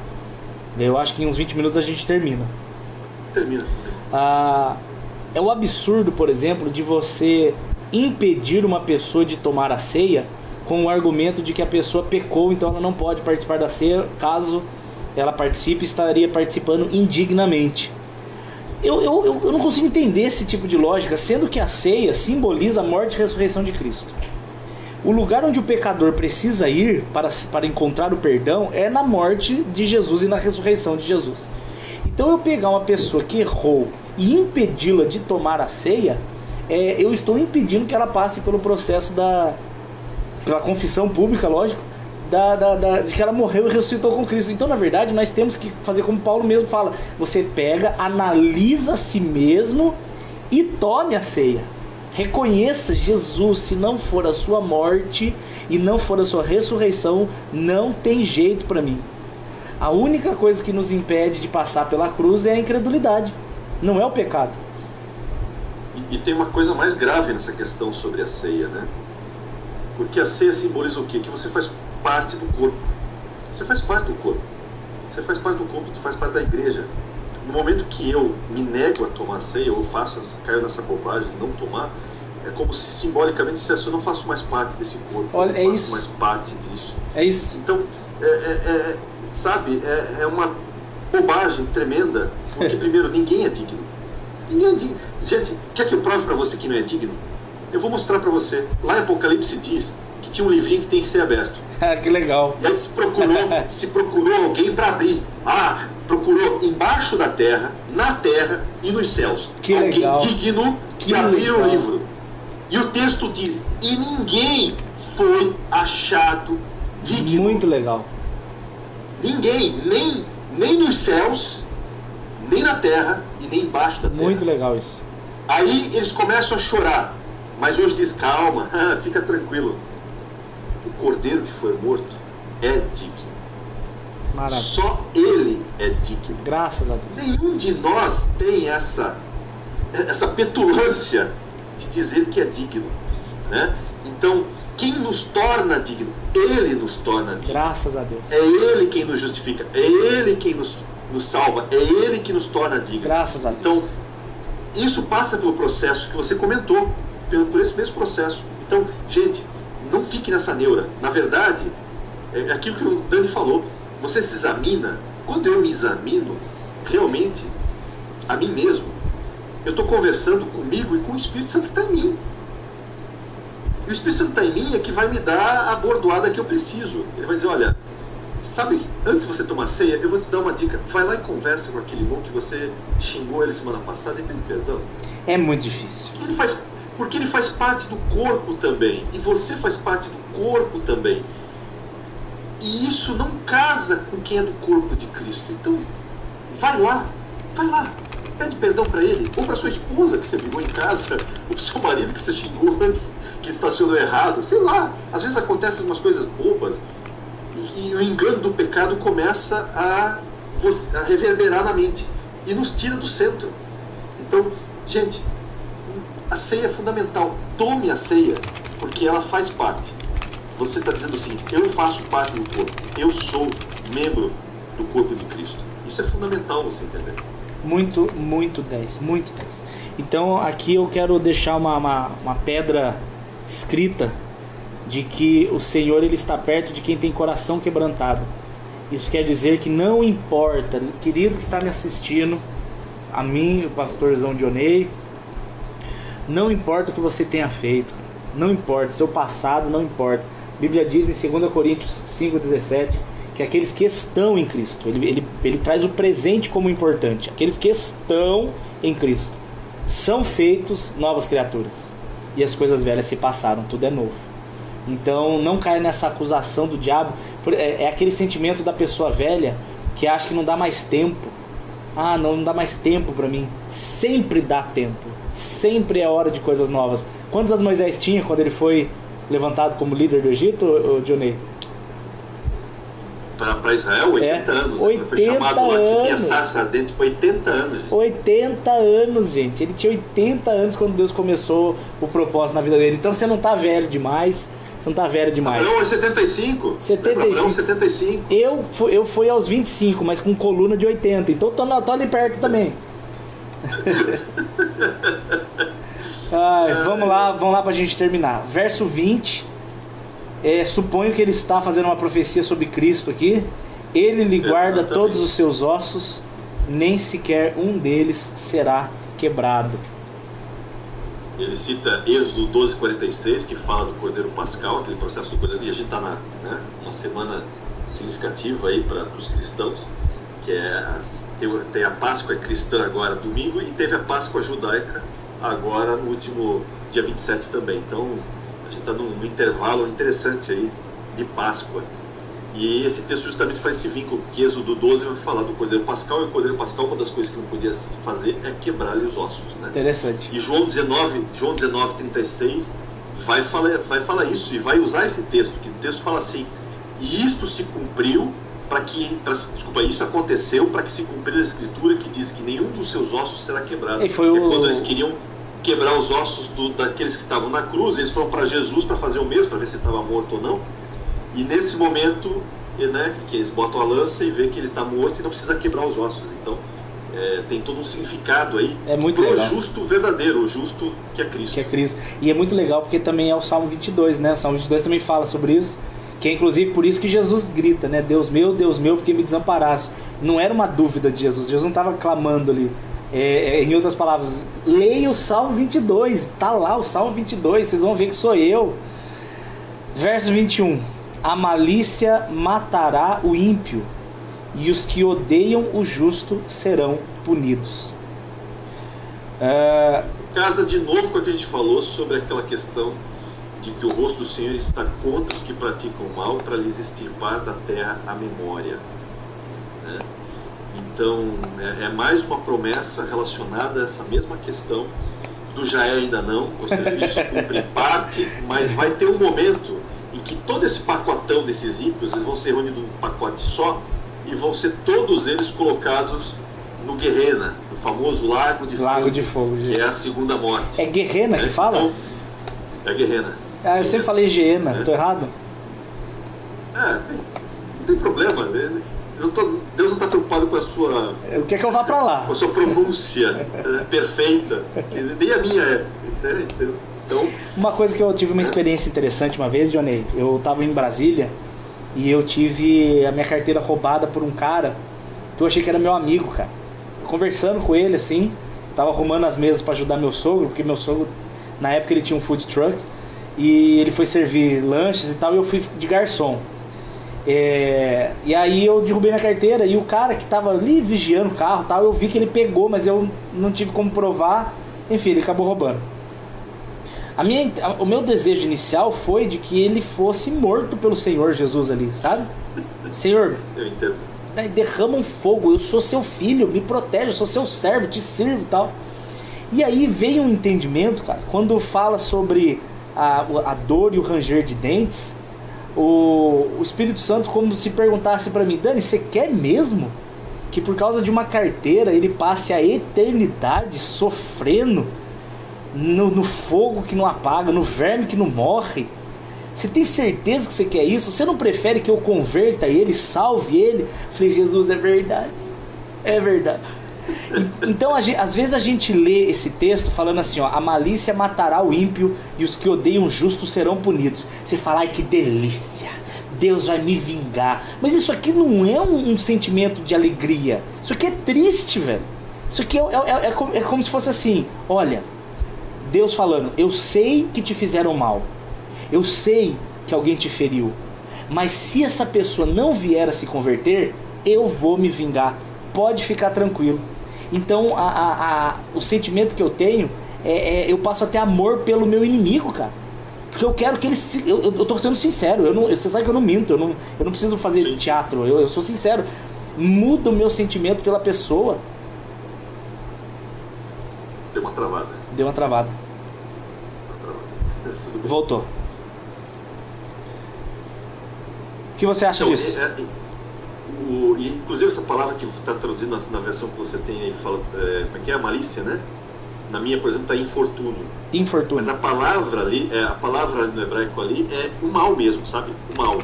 Speaker 1: Eu acho que em uns 20 minutos a gente termina.
Speaker 2: Termina.
Speaker 1: É o absurdo, por exemplo, de você impedir uma pessoa de tomar a ceia com o argumento de que a pessoa pecou, então ela não pode participar da ceia. Caso ela participe, estaria participando indignamente. Eu não consigo entender esse tipo de lógica, sendo que a ceia simboliza a morte e ressurreição de Cristo. O lugar onde o pecador precisa ir para encontrar o perdão é na morte de Jesus e na ressurreição de Jesus. Então eu pegar uma pessoa que errou e impedi-la de tomar a ceia, eu estou impedindo que ela passe pelo processo pela confissão pública, lógico, de que ela morreu e ressuscitou com Cristo. Então, na verdade, nós temos que fazer como Paulo mesmo fala: você pega, analisa a si mesmo e tome a ceia. Reconheça Jesus. Se não for a sua morte e não for a sua ressurreição, não tem jeito para mim. A única coisa que nos impede de passar pela cruz é a incredulidade, não é o pecado.
Speaker 2: E tem uma coisa mais grave nessa questão sobre a ceia, né? Porque a ceia simboliza o quê? Que você faz parte do corpo. Você faz parte do corpo. Você faz parte do corpo, você faz parte da igreja. No momento que eu me nego a tomar a ceia, ou caio nessa bobagem de não tomar, é como se simbolicamente dissesse: eu não faço mais parte desse corpo.
Speaker 1: Olha,
Speaker 2: eu não faço
Speaker 1: isso.
Speaker 2: mais parte disso.
Speaker 1: É isso.
Speaker 2: Então, sabe, é uma bobagem tremenda, porque primeiro, ninguém é digno. Ninguém é digno. Gente, quer que eu prove para você que não é digno? Eu vou mostrar para você. Lá em Apocalipse diz que tinha um livrinho que tem que ser aberto.
Speaker 1: Que legal.
Speaker 2: E aí se procurou alguém para abrir. Procurou embaixo da terra, na terra e nos céus.
Speaker 1: Que
Speaker 2: alguém
Speaker 1: legal.
Speaker 2: digno de abrir o livro. E o texto diz: e ninguém foi achado digno.
Speaker 1: Muito legal.
Speaker 2: Ninguém, nem nos céus, nem na terra e nem embaixo da terra.
Speaker 1: Muito legal isso.
Speaker 2: Aí eles começam a chorar. Mas hoje diz: calma, fica tranquilo. O cordeiro que foi morto é digno.
Speaker 1: Maravilha.
Speaker 2: Só ele é digno.
Speaker 1: Graças a Deus.
Speaker 2: Nenhum de nós tem essa petulância de dizer que é digno, né? Então, quem nos torna digno? Ele nos torna digno.
Speaker 1: Graças a Deus.
Speaker 2: É ele quem nos justifica. É ele quem nos salva. É ele que nos torna digno.
Speaker 1: Graças a Deus.
Speaker 2: Então, isso passa pelo processo que você comentou, por esse mesmo processo. Então, gente, não fique nessa neura. Na verdade, é aquilo que o Dani falou. Você se examina. Quando eu me examino, realmente, a mim mesmo, eu estou conversando comigo e com o Espírito Santo que está em mim. E o Espírito Santo que está em mim é que vai me dar a bordoada que eu preciso. Ele vai dizer: olha, sabe, antes de você tomar ceia, eu vou te dar uma dica. Vai lá e conversa com aquele irmão que você xingou ele semana passada e pede perdão.
Speaker 1: É muito difícil.
Speaker 2: Porque ele faz parte do corpo também. E você faz parte do corpo também. E isso não casa com quem é do corpo de Cristo. Então, vai lá. Pede perdão para ele. Ou para sua esposa que você brigou em casa. Ou para seu marido que você xingou antes, que estacionou errado. Sei lá. Às vezes acontecem umas coisas bobas. E o engano do pecado começa a reverberar na mente. E nos tira do centro. Então, gente, a ceia é fundamental. Tome a ceia, porque ela faz parte. Você está dizendo o seguinte: eu faço parte do corpo. Eu sou membro do corpo de Cristo. Isso é fundamental você entender.
Speaker 1: Muito, muito 10. Muito 10. Então aqui eu quero deixar uma pedra escrita de que o Senhor ele está perto de quem tem coração quebrantado. Isso quer dizer que não importa, querido que está me assistindo, a mim, o pastorzão Dionei, não importa o que você tenha feito, Não importa, seu passado não importa. A Bíblia diz em 2 Coríntios 5,17 que aqueles que estão em Cristo, ele traz o presente como importante. Aqueles que estão em Cristo são feitos novas criaturas. E as coisas velhas se passaram, tudo é novo. Então não caia nessa acusação do diabo. É aquele sentimento da pessoa velha que acha que não dá mais tempo. Ah, não dá mais tempo pra mim. Sempre dá tempo. Sempre é hora de coisas novas. Quantos anos Moisés tinha quando ele foi levantado como líder do Egito, Johnny?
Speaker 2: Para Israel, 80 anos.
Speaker 1: 80
Speaker 2: foi chamado
Speaker 1: anos.
Speaker 2: Lá que tinha sarça ardente por 80 anos. Gente.
Speaker 1: 80 anos, gente. Ele tinha 80 anos quando Deus começou o propósito na vida dele. Então você não tá velho demais. Você não tá velho demais.
Speaker 2: Abraão é 75.
Speaker 1: 75.
Speaker 2: Abraão 75.
Speaker 1: Eu fui aos 25, mas com coluna de 80. Então tô ali perto também. Vamos lá pra gente terminar. Verso 20. Suponho que ele está fazendo uma profecia sobre Cristo aqui. Ele lhe guarda
Speaker 2: Exatamente.
Speaker 1: todos os seus ossos, nem sequer um deles será quebrado.
Speaker 2: Ele cita Êxodo 12:46, que fala do Cordeiro Pascal, aquele processo do Cordeiro. E a gente está uma semana significativa aí para os cristãos, que tem a Páscoa cristã agora domingo, e teve a Páscoa judaica agora no último dia 27 também. Então a gente está num intervalo interessante aí de Páscoa. E esse texto justamente faz esse vínculo, que Êxodo 12 vai falar do Cordeiro Pascal, e o Cordeiro Pascal, uma das coisas que não podia fazer é quebrar-lhe os ossos, né?
Speaker 1: Interessante.
Speaker 2: E João 19:36 vai falar isso, e vai usar esse texto, que o texto fala assim: e isto se cumpriu isso aconteceu para que se cumpriu a escritura que diz que nenhum dos seus ossos será quebrado. Quando eles queriam quebrar os ossos daqueles que estavam na cruz, eles foram para Jesus para fazer o mesmo, para ver se ele estava morto ou não. E nesse momento, né, que eles botam a lança e vê que ele está morto e não precisa quebrar os ossos. Então tem todo um significado aí
Speaker 1: muito
Speaker 2: pro
Speaker 1: legal.
Speaker 2: Justo verdadeiro, o justo que é Cristo.
Speaker 1: Que é Cristo. E é muito legal porque também é o Salmo 22, né? O Salmo 22 também fala sobre isso, que é inclusive por isso que Jesus grita, né? Deus meu, porque me desamparaste. Não era uma dúvida de Jesus. Jesus não estava clamando ali. Em outras palavras, leia o Salmo 22. Tá lá o Salmo 22. Vocês vão ver que sou eu. Verso 21. A malícia matará o ímpio, e os que odeiam o justo serão punidos.
Speaker 2: Casa de novo com o que a gente falou sobre aquela questão de que o rosto do Senhor está contra os que praticam o mal, para lhes extirpar da terra a memória, né? Então é mais uma promessa relacionada a essa mesma questão do já é ainda não, ou seja, isso cumpre em parte, mas vai ter um momento em que todo esse pacotão desses ímpios, eles vão ser reunidos num pacote só, e vão ser todos eles colocados no Guerrena, no famoso Lago de Fogo, que é a segunda morte.
Speaker 1: É Guerrena que fala?
Speaker 2: Então, é Guerrena.
Speaker 1: Eu sempre falei Geena, tô errado?
Speaker 2: Não tem problema, né? Deus não está preocupado com a sua...
Speaker 1: Quer que eu vá para lá?
Speaker 2: Com a sua pronúncia perfeita, que nem a minha é. Então...
Speaker 1: Uma coisa que eu tive uma experiência interessante uma vez, Johnny, eu estava em Brasília e eu tive a minha carteira roubada por um cara que eu achei que era meu amigo, cara. Conversando com ele, assim, eu tava arrumando as mesas para ajudar meu sogro, porque meu sogro, na época, ele tinha um food truck, e ele foi servir lanches e tal, e eu fui de garçom. E aí eu derrubei minha carteira, e o cara que tava ali vigiando o carro e tal, eu vi que ele pegou, mas eu não tive como provar. Enfim, ele acabou roubando. O meu desejo inicial foi de que ele fosse morto pelo Senhor Jesus ali, sabe? Senhor,
Speaker 2: eu entendo.
Speaker 1: Derrama um fogo, eu sou seu filho, me protege, eu sou seu servo, te sirvo e tal. E aí veio um entendimento, cara, quando fala sobre a dor e o ranger de dentes, o Espírito Santo como se perguntasse pra mim: Dani, você quer mesmo que por causa de uma carteira ele passe a eternidade sofrendo no fogo que não apaga, no verme que não morre? Você tem certeza que você quer isso? Você não prefere que eu converta ele, salve ele? Eu falei: Jesus, é verdade. É verdade. Então às vezes a gente lê esse texto falando assim, ó: a malícia matará o ímpio e os que odeiam o justo serão punidos. Você fala: ai, que delícia, Deus vai me vingar. Mas isso aqui não é um sentimento de alegria. Isso aqui é triste, velho. Isso aqui é como se fosse assim: olha, Deus falando, eu sei que te fizeram mal, eu sei que alguém te feriu, mas se essa pessoa não vier a se converter, eu vou me vingar, pode ficar tranquilo. Então o sentimento que eu tenho eu passo a ter amor pelo meu inimigo, cara. Porque eu quero que ele... Eu tô sendo sincero, você sabe que eu não minto, eu não preciso fazer
Speaker 2: Sim.
Speaker 1: teatro, eu sou sincero. Muda o meu sentimento pela pessoa.
Speaker 2: Deu uma travada.
Speaker 1: Deu uma travada.
Speaker 2: Tudo bem.
Speaker 1: Voltou. O que você acha
Speaker 2: Então,
Speaker 1: disso?
Speaker 2: e, inclusive essa palavra que está traduzindo na versão que você tem aí, fala, como é que é? Malícia, né? Na minha, por exemplo, está infortúnio.
Speaker 1: Infortúnio.
Speaker 2: Mas a palavra ali no hebraico ali é o mal mesmo, sabe? O mal.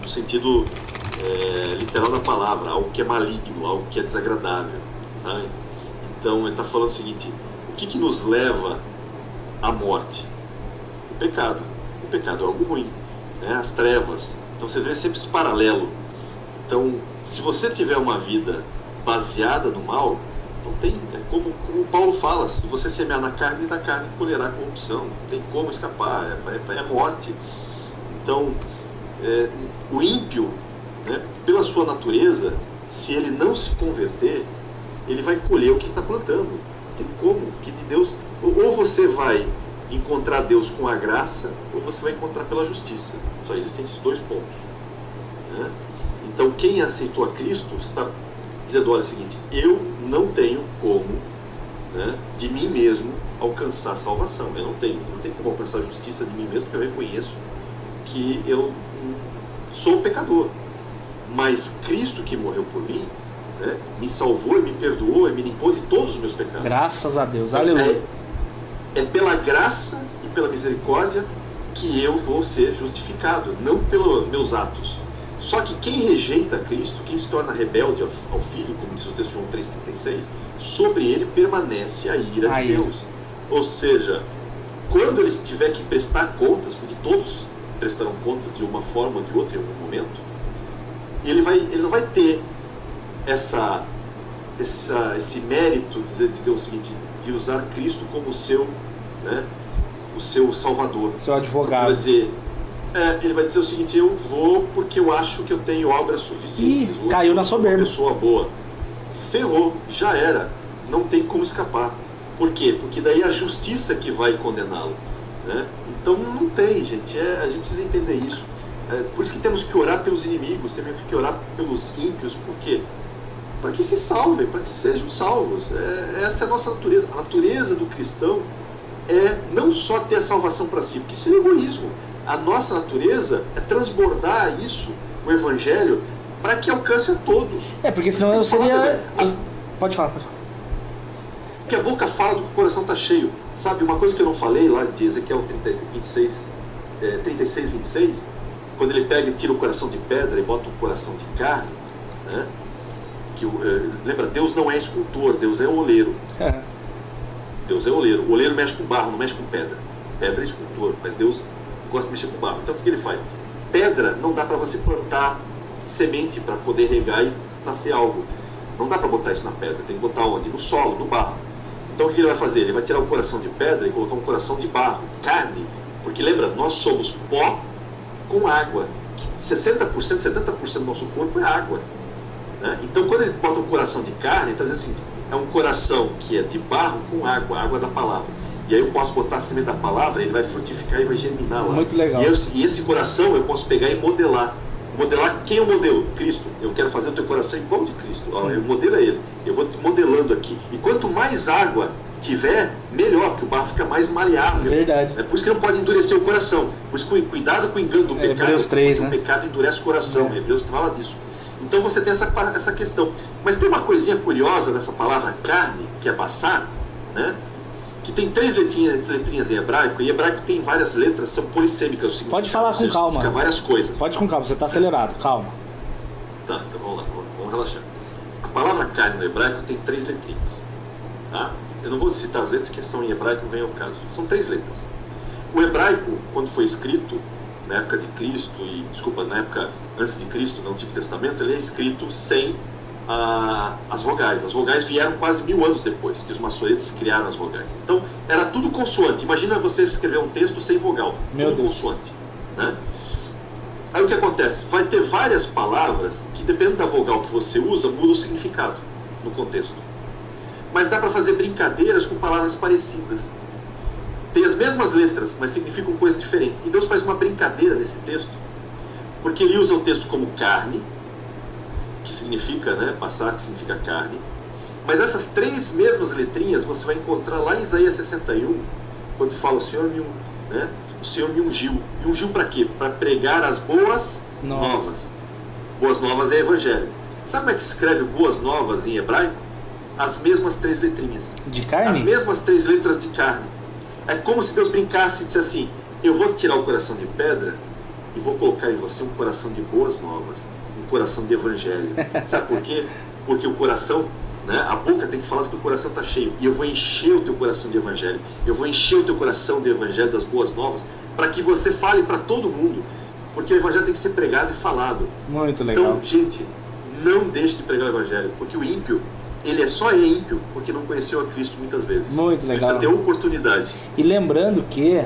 Speaker 2: No sentido literal da palavra, algo que é maligno, algo que é desagradável, sabe? Então ele está falando o seguinte: o que nos leva à morte? O pecado. O pecado é algo ruim, né? As trevas. Então você vê sempre esse paralelo. Então, se você tiver uma vida baseada no mal, não tem, como Paulo fala, se você semear na carne, da carne colherá corrupção, não tem como escapar, é morte. Então, o ímpio, né, pela sua natureza, se ele não se converter, ele vai colher o que está plantando. Não tem como, que de Deus, ou você vai encontrar Deus com a graça, ou você vai encontrar pela justiça. Só existem esses dois pontos, né? Então, quem aceitou a Cristo está dizendo, olha, é o seguinte, eu não tenho como, né, de mim mesmo alcançar a salvação. Eu não tenho como alcançar a justiça de mim mesmo, porque eu reconheço que eu sou pecador. Mas Cristo que morreu por mim, né, me salvou e me perdoou e me limpou de todos os meus pecados.
Speaker 1: Graças a Deus,
Speaker 2: Então,
Speaker 1: aleluia.
Speaker 2: É pela graça e pela misericórdia que eu vou ser justificado, não pelos meus atos. Só que quem rejeita Cristo, quem se torna rebelde ao Filho, como diz o texto de João 3,36, sobre ele permanece a ira de Deus. Ou seja, quando ele tiver que prestar contas, porque todos prestarão contas de uma forma ou de outra em algum momento, ele não vai ter esse mérito, digamos o seguinte, de usar Cristo como o seu Salvador.
Speaker 1: Seu advogado.
Speaker 2: Ele vai dizer o seguinte: eu vou porque eu acho que eu tenho obras suficientes.
Speaker 1: Ih, caiu na soberba.
Speaker 2: Uma pessoa boa. Ferrou, já era. Não tem como escapar. Por quê? Porque daí é a justiça que vai condená-lo, né? Então não tem, gente. A gente precisa entender isso. Por isso que temos que orar pelos inimigos, temos que orar pelos ímpios. Por quê? Para que se salvem, para que sejam salvos. Essa é a nossa natureza. A natureza do cristão é não só ter a salvação para si, porque isso é egoísmo. A nossa natureza é transbordar isso, o Evangelho, para que alcance a todos.
Speaker 1: Porque senão eu seria... Pode falar.
Speaker 2: Porque a boca fala do que o coração está cheio. Sabe, uma coisa que eu não falei lá de Ezequiel 36, 26, quando ele pega e tira o coração de pedra e bota o coração de carne, né? Lembra, Deus não é escultor, Deus é oleiro. Deus é oleiro. O oleiro mexe com barro, não mexe com pedra. Pedra é escultor, mas Deus gosta de mexer com barro. Então o que ele faz? Pedra não dá para você plantar semente para poder regar e nascer algo. Não dá para botar isso na pedra. Tem que botar onde? No solo, no barro. Então o que ele vai fazer? Ele vai tirar o coração de pedra e colocar um coração de barro, carne. Porque lembra, nós somos pó com água. 60%, 70% do nosso corpo é água, né? Então quando ele bota um coração de carne, ele está dizendo assim: é um coração que é de barro com água, água da palavra. E aí eu posso botar a semente da palavra, ele vai frutificar e vai germinar lá.
Speaker 1: Muito legal.
Speaker 2: E esse coração eu posso pegar e modelar. Modelar quem é o modelo? Cristo. Eu quero fazer o teu coração igual de Cristo. Ó, o modelo é ele. Eu vou te modelando aqui. E quanto mais água tiver, melhor, porque o barro fica mais maleável.
Speaker 1: Verdade.
Speaker 2: É por isso que não pode endurecer o coração. Por isso, cuidado com o engano do pecado.
Speaker 1: Hebreus 3, né?
Speaker 2: O pecado endurece o coração. Hebreus fala disso. Então você tem essa questão. Mas tem uma coisinha curiosa nessa palavra carne, que é bassar, né? Que tem 3 letrinhas em hebraico, e hebraico tem várias letras, são polissêmicas.
Speaker 1: Pode falar com calma.
Speaker 2: Significa várias coisas.
Speaker 1: Pode com calma, você está acelerado, calma.
Speaker 2: Tá, então vamos lá, vamos relaxar. A palavra carne no hebraico tem 3 letrinhas, tá? Eu não vou citar as letras que são em hebraico, não vem ao caso. São 3 letras. O hebraico, quando foi escrito, na época de Cristo, na época antes de Cristo, no Antigo Testamento, ele é escrito sem as vogais. As vogais vieram quase 1000 anos depois que os maçoretas criaram as vogais. Então, era tudo consoante. Imagina você escrever um texto sem vogal.
Speaker 1: Meu
Speaker 2: tudo
Speaker 1: Deus.
Speaker 2: consoante, né? Aí o que acontece? Vai ter várias palavras que, dependendo da vogal que você usa, muda o significado no contexto. Mas dá para fazer brincadeiras com palavras parecidas. Tem as mesmas letras, mas significam coisas diferentes. E Deus faz uma brincadeira nesse texto, porque ele usa o texto como carne, que significa, né, passar, que significa carne. Mas essas 3 mesmas letrinhas você vai encontrar lá em Isaías 61, quando fala o Senhor me ungiu. E ungiu para quê? Para pregar as boas novas. Boas novas é evangelho. Sabe como é que se escreve boas novas em hebraico? As mesmas 3 letrinhas.
Speaker 1: De carne?
Speaker 2: As mesmas 3 letras de carne. É como se Deus brincasse e dissesse assim: eu vou tirar o coração de pedra e vou colocar em você um coração de boas novas, um coração de evangelho. Sabe por quê? Porque o coração, né, a boca tem que falar do que o coração está cheio. E eu vou encher o teu coração de evangelho. Eu vou encher o teu coração de evangelho, das boas novas, para que você fale para todo mundo. Porque o evangelho tem que ser pregado e falado.
Speaker 1: Muito legal.
Speaker 2: Então, gente, não deixe de pregar o evangelho, porque o ímpio, ele só é ímpio porque não conheceu a Cristo muitas vezes.
Speaker 1: Muito legal.
Speaker 2: Precisa ter oportunidade.
Speaker 1: E lembrando que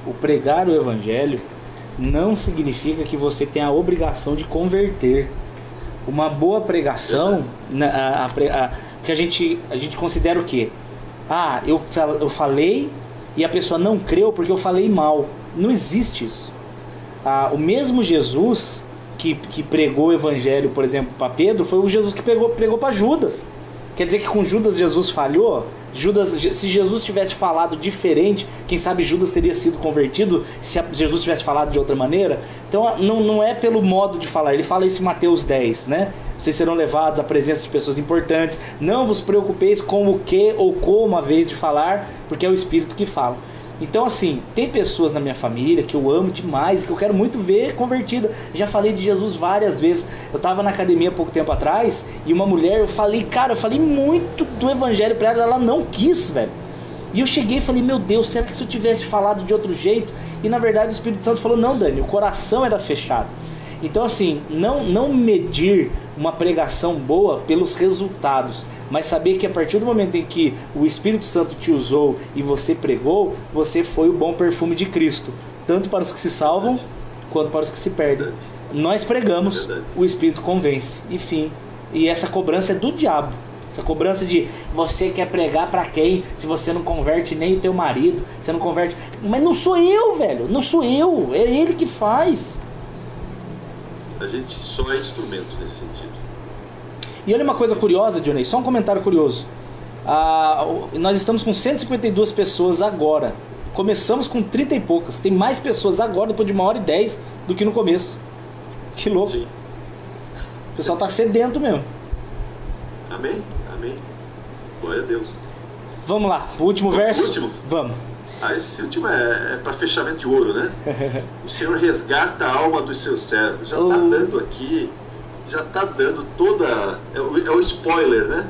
Speaker 1: o pregar o evangelho não significa que você tem a obrigação de converter. Uma boa pregação, que a gente considera o quê? Eu falei e a pessoa não creu porque eu falei mal. Não existe isso. O mesmo Jesus que pregou o evangelho, por exemplo, para Pedro, foi o Jesus que pregou para Judas. Quer dizer que com Judas Jesus falhou? Se Jesus tivesse falado diferente, quem sabe Judas teria sido convertido se Jesus tivesse falado de outra maneira? Então não é pelo modo de falar. Ele fala isso em Mateus 10, né? Vocês serão levados à presença de pessoas importantes. Não vos preocupeis com o que ou como a vez de falar, porque é o Espírito que fala. Então, assim, tem pessoas na minha família que eu amo demais e que eu quero muito ver convertida. Já falei de Jesus várias vezes. Eu estava na academia há pouco tempo atrás e uma mulher, eu falei muito do evangelho para ela não quis, velho. E eu cheguei e falei, meu Deus, será que se eu tivesse falado de outro jeito? E na verdade o Espírito Santo falou, não, Dani, o coração era fechado. Então, assim, não medir uma pregação boa pelos resultados, mas saber que a partir do momento em que o Espírito Santo te usou e você pregou, você foi o bom perfume de Cristo, tanto para os que se salvam quanto para os que se perdem. Nós pregamos, o Espírito convence, enfim. E essa cobrança é do diabo. Essa cobrança de você quer pregar para quem, se você não converte nem o teu marido, você não converte. Mas não sou eu, velho, não sou eu, é ele que faz.
Speaker 2: A gente só é instrumento nesse sentido.
Speaker 1: E olha uma coisa curiosa, Dionei, só um comentário curioso. Nós estamos com 152 pessoas agora. Começamos com 30 e poucas. Tem mais pessoas agora, depois de 1h10, do que no começo. Que louco.
Speaker 2: Sim.
Speaker 1: O pessoal tá sedento mesmo.
Speaker 2: Amém, amém. Glória a Deus.
Speaker 1: Vamos lá, o último verso?
Speaker 2: O último?
Speaker 1: Vamos.
Speaker 2: Esse último é para fechamento de ouro, né? O Senhor resgata a alma dos seus servos. Já está dando aqui, já está dando toda... É o spoiler, né?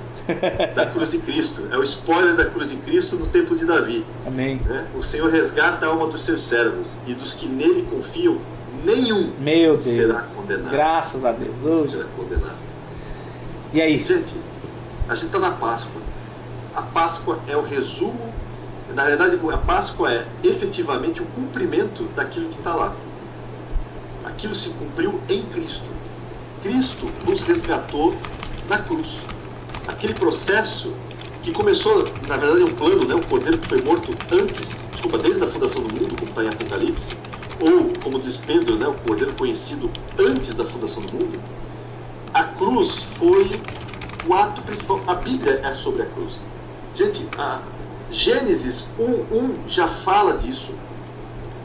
Speaker 2: Da cruz de Cristo. É o spoiler da cruz de Cristo no tempo de Davi.
Speaker 1: Amém.
Speaker 2: Né? O Senhor resgata a alma dos seus servos, e dos que nele confiam, nenhum será condenado.
Speaker 1: Graças a Deus.
Speaker 2: Será condenado.
Speaker 1: E aí?
Speaker 2: Gente, a gente está na Páscoa. A Páscoa é o resumo. Na verdade, a Páscoa é efetivamente o cumprimento daquilo que está lá. Aquilo se cumpriu em Cristo. Cristo nos resgatou na cruz. Aquele processo que começou, na verdade, um plano, né? O cordeiro que foi morto desde a fundação do mundo, como está em Apocalipse, ou, como diz Pedro, né? O cordeiro conhecido antes da fundação do mundo. A cruz foi o ato principal. A Bíblia é sobre a cruz. Gente, Gênesis 1:1 já fala disso.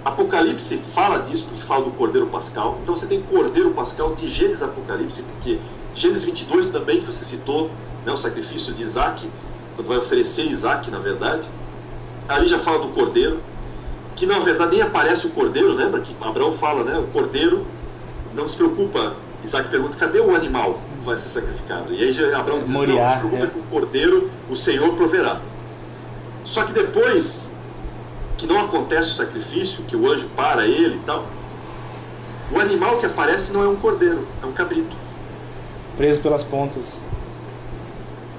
Speaker 2: Apocalipse fala disso, porque fala do Cordeiro Pascal. Então você tem Cordeiro Pascal de Gênesis a Apocalipse, porque Gênesis 22 também, que você citou, né, o sacrifício de Isaac, quando vai oferecer Isaac, na verdade. Ali já fala do Cordeiro, que na verdade nem aparece o Cordeiro, lembra que Abraão fala, né, o Cordeiro, não se preocupa. Isaac pergunta, cadê o animal que vai ser sacrificado? E aí Abraão diz,
Speaker 1: Moriá,
Speaker 2: não se preocupa, com o Cordeiro o Senhor proverá. Só que depois que não acontece o sacrifício, que o anjo para ele e tal, o animal que aparece não é um cordeiro, é um cabrito.
Speaker 1: Preso pelas pontas.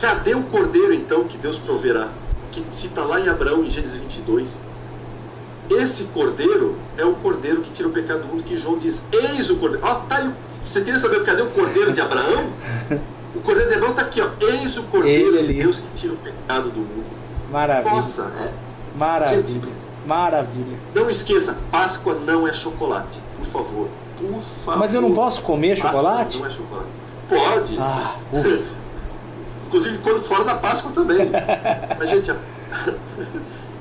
Speaker 2: Cadê o cordeiro, então, que Deus proverá? Que cita lá em Abraão, em Gênesis 22. Esse cordeiro é o cordeiro que tira o pecado do mundo, que João diz, eis o cordeiro. Ó, tá aí. Você queria saber cadê o cordeiro de Abraão? O cordeiro de Abraão está aqui, ó. Eis o cordeiro de Deus que tira o pecado do mundo.
Speaker 1: Maravilha.
Speaker 2: Nossa,
Speaker 1: maravilha.
Speaker 2: Gente,
Speaker 1: maravilha.
Speaker 2: Não esqueça, Páscoa não é chocolate. Por favor. Por favor.
Speaker 1: Mas eu não posso comer chocolate?
Speaker 2: Não é chocolate. Pode.
Speaker 1: Ufa.
Speaker 2: Inclusive quando fora da Páscoa também. Mas, gente,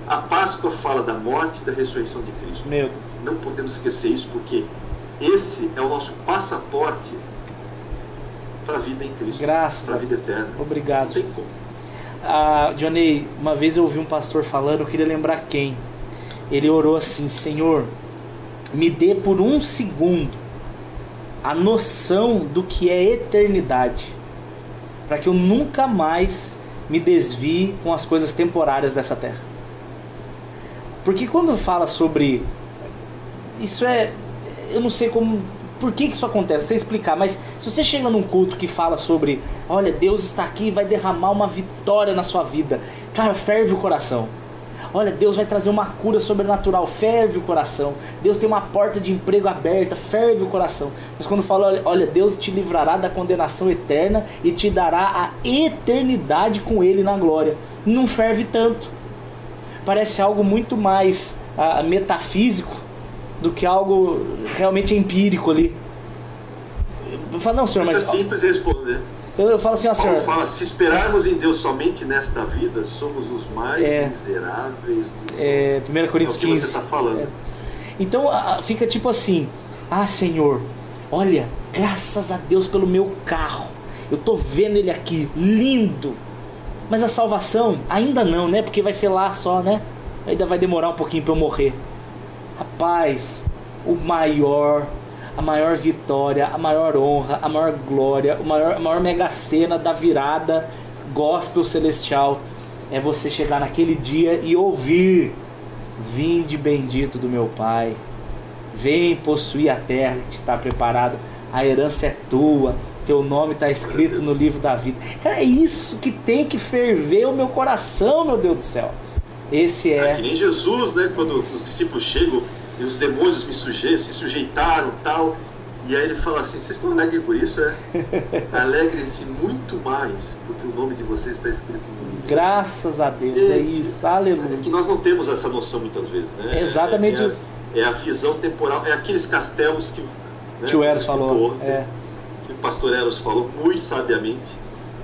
Speaker 2: a Páscoa fala da morte e da ressurreição de Cristo.
Speaker 1: Meu Deus.
Speaker 2: Não podemos esquecer isso, porque esse é o nosso passaporte para a vida em Cristo.
Speaker 1: Graças
Speaker 2: a
Speaker 1: a
Speaker 2: vida
Speaker 1: Deus.
Speaker 2: eterna.
Speaker 1: Obrigado.
Speaker 2: Não tem como.
Speaker 1: Johnny, uma vez eu ouvi um pastor falando, eu queria lembrar quem. Ele orou assim: Senhor, me dê por um segundo a noção do que é eternidade, para que eu nunca mais me desvie com as coisas temporárias dessa terra. Porque quando fala sobre isso, eu não sei como, por que isso acontece, não sei explicar, mas se você chega num culto que fala sobre, olha, Deus está aqui e vai derramar uma vitória na sua vida, cara, ferve o coração. Olha, Deus vai trazer uma cura sobrenatural, ferve o coração. Deus tem uma porta de emprego aberta, ferve o coração. Mas quando fala, olha, Deus te livrará da condenação eterna e te dará a eternidade com Ele na glória, não ferve tanto. Parece algo muito mais metafísico do que algo realmente empírico ali. Eu falo, não, senhor, mas...
Speaker 2: Isso é simples responder.
Speaker 1: Eu falo assim, ó, senhor...
Speaker 2: Paulo fala, se esperarmos em Deus somente nesta vida, somos os mais miseráveis dos homens.
Speaker 1: 1 Coríntios 15.
Speaker 2: É o que você está falando.
Speaker 1: Então fica tipo assim, Senhor, olha, graças a Deus pelo meu carro, eu tô vendo ele aqui, lindo, mas a salvação ainda não, né? Porque vai ser lá só, né? Ainda vai demorar um pouquinho para eu morrer. Rapaz, a maior vitória, a maior honra, a maior glória, a maior mega cena da virada gospel celestial é você chegar naquele dia e ouvir: vinde bendito do meu Pai, vem possuir a terra que te está preparada, a herança é tua, teu nome está escrito no livro da vida. Cara, é isso que tem que ferver o meu coração, meu Deus do céu. Esse é...
Speaker 2: que nem Jesus, né? Quando os discípulos chegam e os demônios se sujeitaram e tal, e aí ele fala assim: vocês estão alegres por isso, Alegrem-se muito mais, porque o nome de vocês está escrito no livro.
Speaker 1: Graças a Deus, é isso, aleluia.
Speaker 2: É que nós não temos essa noção muitas vezes, né?
Speaker 1: Exatamente isso.
Speaker 2: É a visão temporal, é aqueles castelos que...
Speaker 1: Tio Eros falou.
Speaker 2: Que o pastor Eros falou muito sabiamente,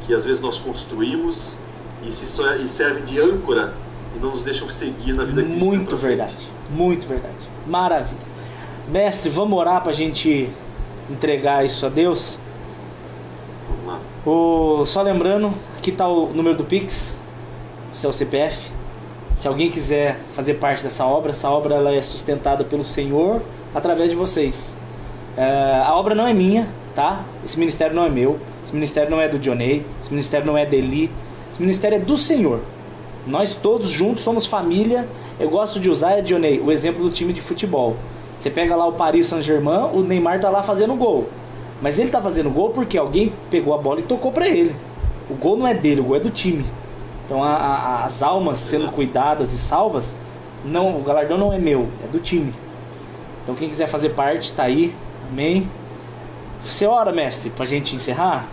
Speaker 2: que às vezes nós construímos e serve de âncora e não nos deixam seguir na vida cristã.
Speaker 1: Muito verdade, muito verdade. Maravilha. Mestre, vamos orar para a gente entregar isso a Deus?
Speaker 2: Vamos lá.
Speaker 1: Só lembrando, aqui está o número do Pix, seu CPF. Se alguém quiser fazer parte dessa obra, essa obra ela é sustentada pelo Senhor através de vocês. A obra não é minha, tá? Esse ministério não é meu, esse ministério não é do Johnny, esse ministério não é dele, esse ministério é do Senhor. Nós todos juntos somos família. Eu gosto de usar, Johnny, o exemplo do time de futebol. Você pega lá o Paris Saint-Germain, o Neymar tá lá fazendo gol, mas ele tá fazendo gol porque alguém pegou a bola e tocou para ele. O gol não é dele, o gol é do time. Então as almas sendo cuidadas e salvas, não, o galardão não é meu, é do time. Então quem quiser fazer parte, tá aí. Amém. Você ora, mestre, pra gente encerrar?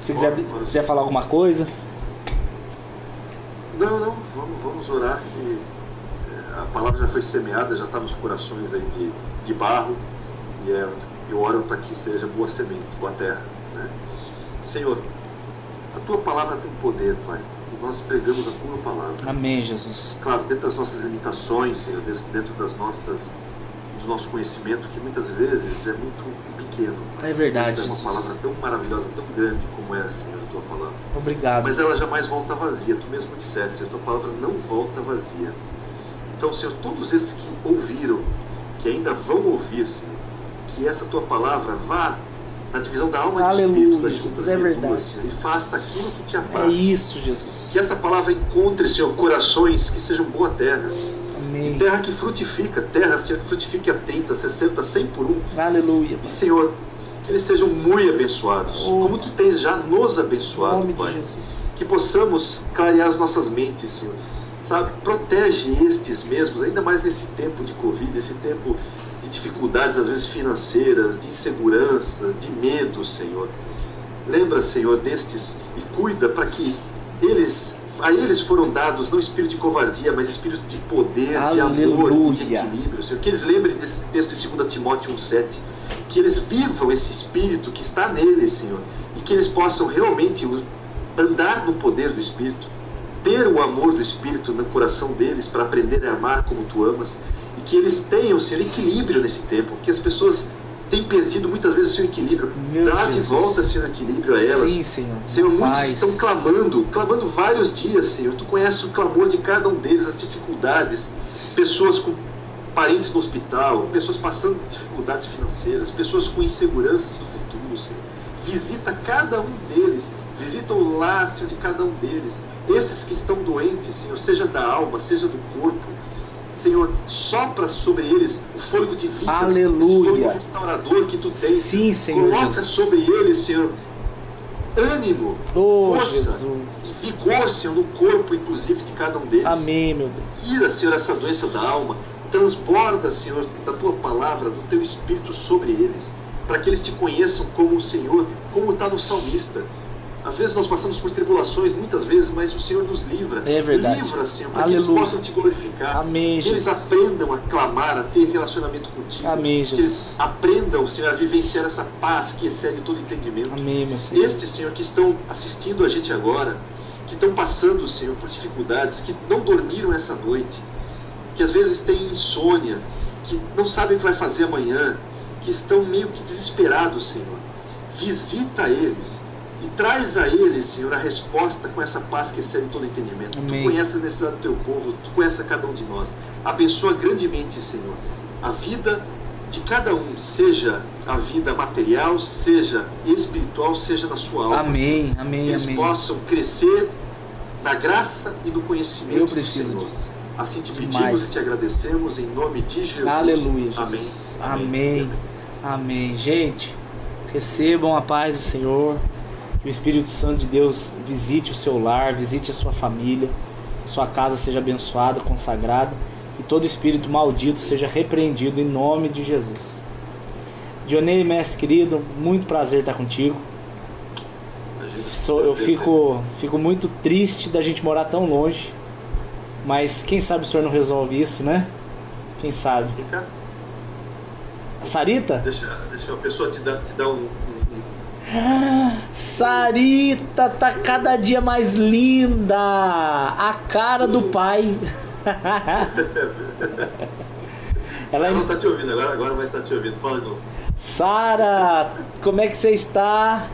Speaker 1: Se quiser falar alguma coisa.
Speaker 2: Não, vamos orar, que a palavra já foi semeada, já está nos corações aí de barro, e eu oro para que seja boa semente, boa terra, né? Senhor, a tua palavra tem poder, Pai, e nós pregamos a tua palavra.
Speaker 1: Amém, Jesus.
Speaker 2: Claro, dentro das nossas limitações, Senhor, dentro do nosso conhecimento, que muitas vezes é muito pequeno.
Speaker 1: É verdade.
Speaker 2: É uma palavra tão maravilhosa, tão grande como é, Senhor, a tua palavra.
Speaker 1: Obrigado.
Speaker 2: Mas ela jamais volta vazia. Tu mesmo disseste, a tua palavra não volta vazia. Então, Senhor, todos esses que ouviram, que ainda vão ouvir, Senhor, que essa tua palavra vá na divisão da alma e do espírito, das juntas e medulas, Senhor, e faça aquilo que te apraz.
Speaker 1: É isso, Jesus.
Speaker 2: Que essa palavra encontre, Senhor, corações que sejam boa terra.
Speaker 1: Amém.
Speaker 2: E terra que frutifica, terra, Senhor, que frutifique a 30, 60, 100 por um.
Speaker 1: Aleluia.
Speaker 2: E, Senhor, que eles sejam muito abençoados, como Tu tens já nos abençoado, Pai. Que possamos clarear as nossas mentes, Senhor. Sabe, protege estes mesmos, ainda mais nesse tempo de Covid, esse tempo de dificuldades, às vezes financeiras, de inseguranças, de medo, Senhor. Lembra, Senhor, destes e cuida para que a eles foram dados não espírito de covardia, mas espírito de poder, de amor e de equilíbrio, Senhor. Que eles lembrem desse texto de 2 Timóteo 1,7, que eles vivam esse espírito que está neles, Senhor, e que eles possam realmente andar no poder do Espírito, ter o amor do Espírito no coração deles para aprender a amar como Tu amas, e que eles tenham, Senhor, equilíbrio nesse tempo, que as pessoas têm perdido muitas vezes o seu equilíbrio. Dá de volta, Senhor, equilíbrio a elas.
Speaker 1: Sim, Senhor.
Speaker 2: Senhor, muitos estão clamando vários dias, Senhor. Tu conheces o clamor de cada um deles, as dificuldades, pessoas com parentes no hospital, pessoas passando dificuldades financeiras, pessoas com inseguranças do futuro, Senhor. Visita cada um deles, visita o lar, Senhor, de cada um deles. Esses que estão doentes, Senhor, seja da alma, seja do corpo, Senhor, sopra sobre eles o fôlego de vida,
Speaker 1: aleluia,
Speaker 2: esse fôlego restaurador que Tu tens.
Speaker 1: Sim, Senhor.
Speaker 2: Coloca
Speaker 1: Jesus.
Speaker 2: sobre eles, Senhor, ânimo, força,
Speaker 1: Jesus.
Speaker 2: e vigor, Senhor, no corpo, inclusive, de cada um deles.
Speaker 1: Amém, meu Deus.
Speaker 2: Tira, Senhor, essa doença da alma, transborda, Senhor, da Tua palavra, do Teu Espírito sobre eles, para que eles Te conheçam como o Senhor, como está no salmista. Às vezes nós passamos por tribulações, muitas vezes, mas o Senhor nos livra.
Speaker 1: É verdade.
Speaker 2: Livra, Senhor, para que eles possam Te glorificar.
Speaker 1: Amém,
Speaker 2: que eles aprendam a clamar, a ter relacionamento contigo.
Speaker 1: Amém, Jesus.
Speaker 2: Que eles aprendam, Senhor, a vivenciar essa paz que excede todo entendimento.
Speaker 1: Amém, meu Senhor.
Speaker 2: Estes, Senhor, que estão assistindo a gente agora, que estão passando, Senhor, por dificuldades, que não dormiram essa noite, que às vezes têm insônia, que não sabem o que vai fazer amanhã, que estão meio que desesperados, Senhor. Visita eles e traz a eles, Senhor, a resposta com essa paz que excede todo entendimento.
Speaker 1: Amém.
Speaker 2: Tu conheces a necessidade do Teu povo, Tu conheces a cada um de nós. Abençoa grandemente, Senhor, a vida de cada um, seja a vida material, seja espiritual, seja na sua alma.
Speaker 1: Amém, amém,
Speaker 2: eles
Speaker 1: amém.
Speaker 2: possam crescer na graça e no conhecimento
Speaker 1: Eu preciso
Speaker 2: do Senhor.
Speaker 1: disso.
Speaker 2: Assim te
Speaker 1: Demais.
Speaker 2: pedimos e te agradecemos em nome de Jesus.
Speaker 1: Aleluia, Jesus.
Speaker 2: Amém.
Speaker 1: Amém. Amém. Gente, recebam a paz do Senhor. Que o Espírito Santo de Deus visite o seu lar, visite a sua família, que sua casa seja abençoada, consagrada, e todo espírito maldito seja repreendido em nome de Jesus. Dionei, mestre querido, muito prazer estar contigo. Eu fico muito triste da gente morar tão longe, mas quem sabe o senhor não resolve isso, né? Quem sabe? A Sarita?
Speaker 2: Deixa a pessoa te dar um...
Speaker 1: Sarita tá cada dia mais linda, a cara do pai.
Speaker 2: Ela não tá te ouvindo, agora vai estar te ouvindo. Fala de novo.
Speaker 1: Sara, como é que você está?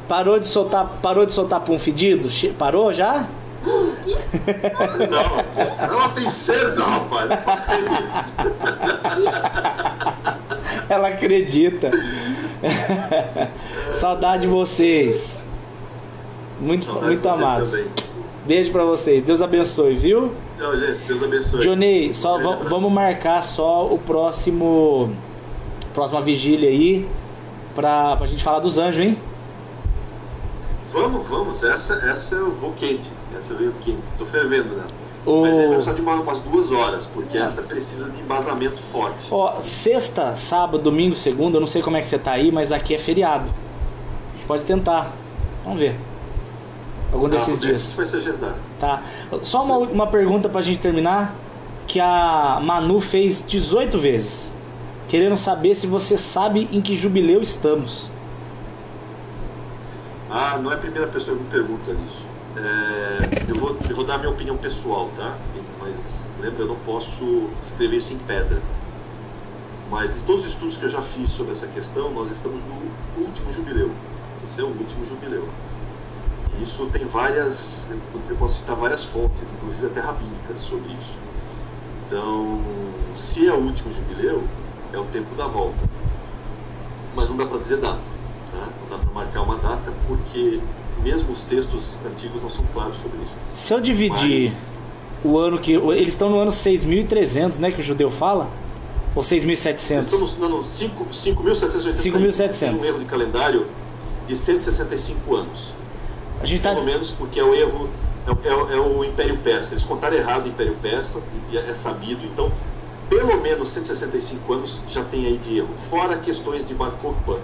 Speaker 1: Parou de soltar pum fedido? Parou já?
Speaker 2: Não, é uma princesa, rapaz.
Speaker 1: Ela acredita. Saudade de vocês. Muito amados.
Speaker 2: Também.
Speaker 1: Beijo pra vocês. Deus abençoe, viu?
Speaker 2: Tchau, gente. Deus abençoe.
Speaker 1: Johnny, só vamos marcar só o próxima vigília aí pra gente falar dos anjos, hein?
Speaker 2: Vamos. Essa eu vou quente. Essa eu venho quente. Tô fervendo, né? Mas aí vai precisar de umas 2 horas, porque essa precisa de embasamento forte.
Speaker 1: Ó, sexta, sábado, domingo, segunda, eu não sei como é que você tá aí, mas aqui é feriado. A gente pode tentar. Vamos ver. Algum desses dias.
Speaker 2: Vai se agendar.
Speaker 1: Tá. Só uma pergunta pra gente terminar, que a Manu fez 18 vezes, querendo saber se você sabe em que jubileu estamos.
Speaker 2: Não é a primeira pessoa que me pergunta isso. Eu vou dar a minha opinião pessoal, tá? Mas lembra, eu não posso escrever isso em pedra. Mas de todos os estudos que eu já fiz sobre essa questão, nós estamos no último jubileu. Esse é o último jubileu. E isso tem eu posso citar várias fontes, inclusive até rabínicas, sobre isso. Então, se é o último jubileu, é o tempo da volta. Mas não dá para dizer data, tá? Não dá para marcar uma data, porque mesmo os textos antigos não são claros sobre isso.
Speaker 1: Se eu dividir o ano que... Eles estão no ano 6.300, né, que o judeu fala? Ou 6.700?
Speaker 2: Estamos no 5.780.
Speaker 1: 5.700.
Speaker 2: Tem um erro de calendário de 165 anos.
Speaker 1: A gente
Speaker 2: Pelo menos porque é o erro, é o Império Persa. Eles contaram errado o Império Persa, e é sabido. Então, pelo menos 165 anos já tem aí de erro. Fora questões de Bar Kokhba,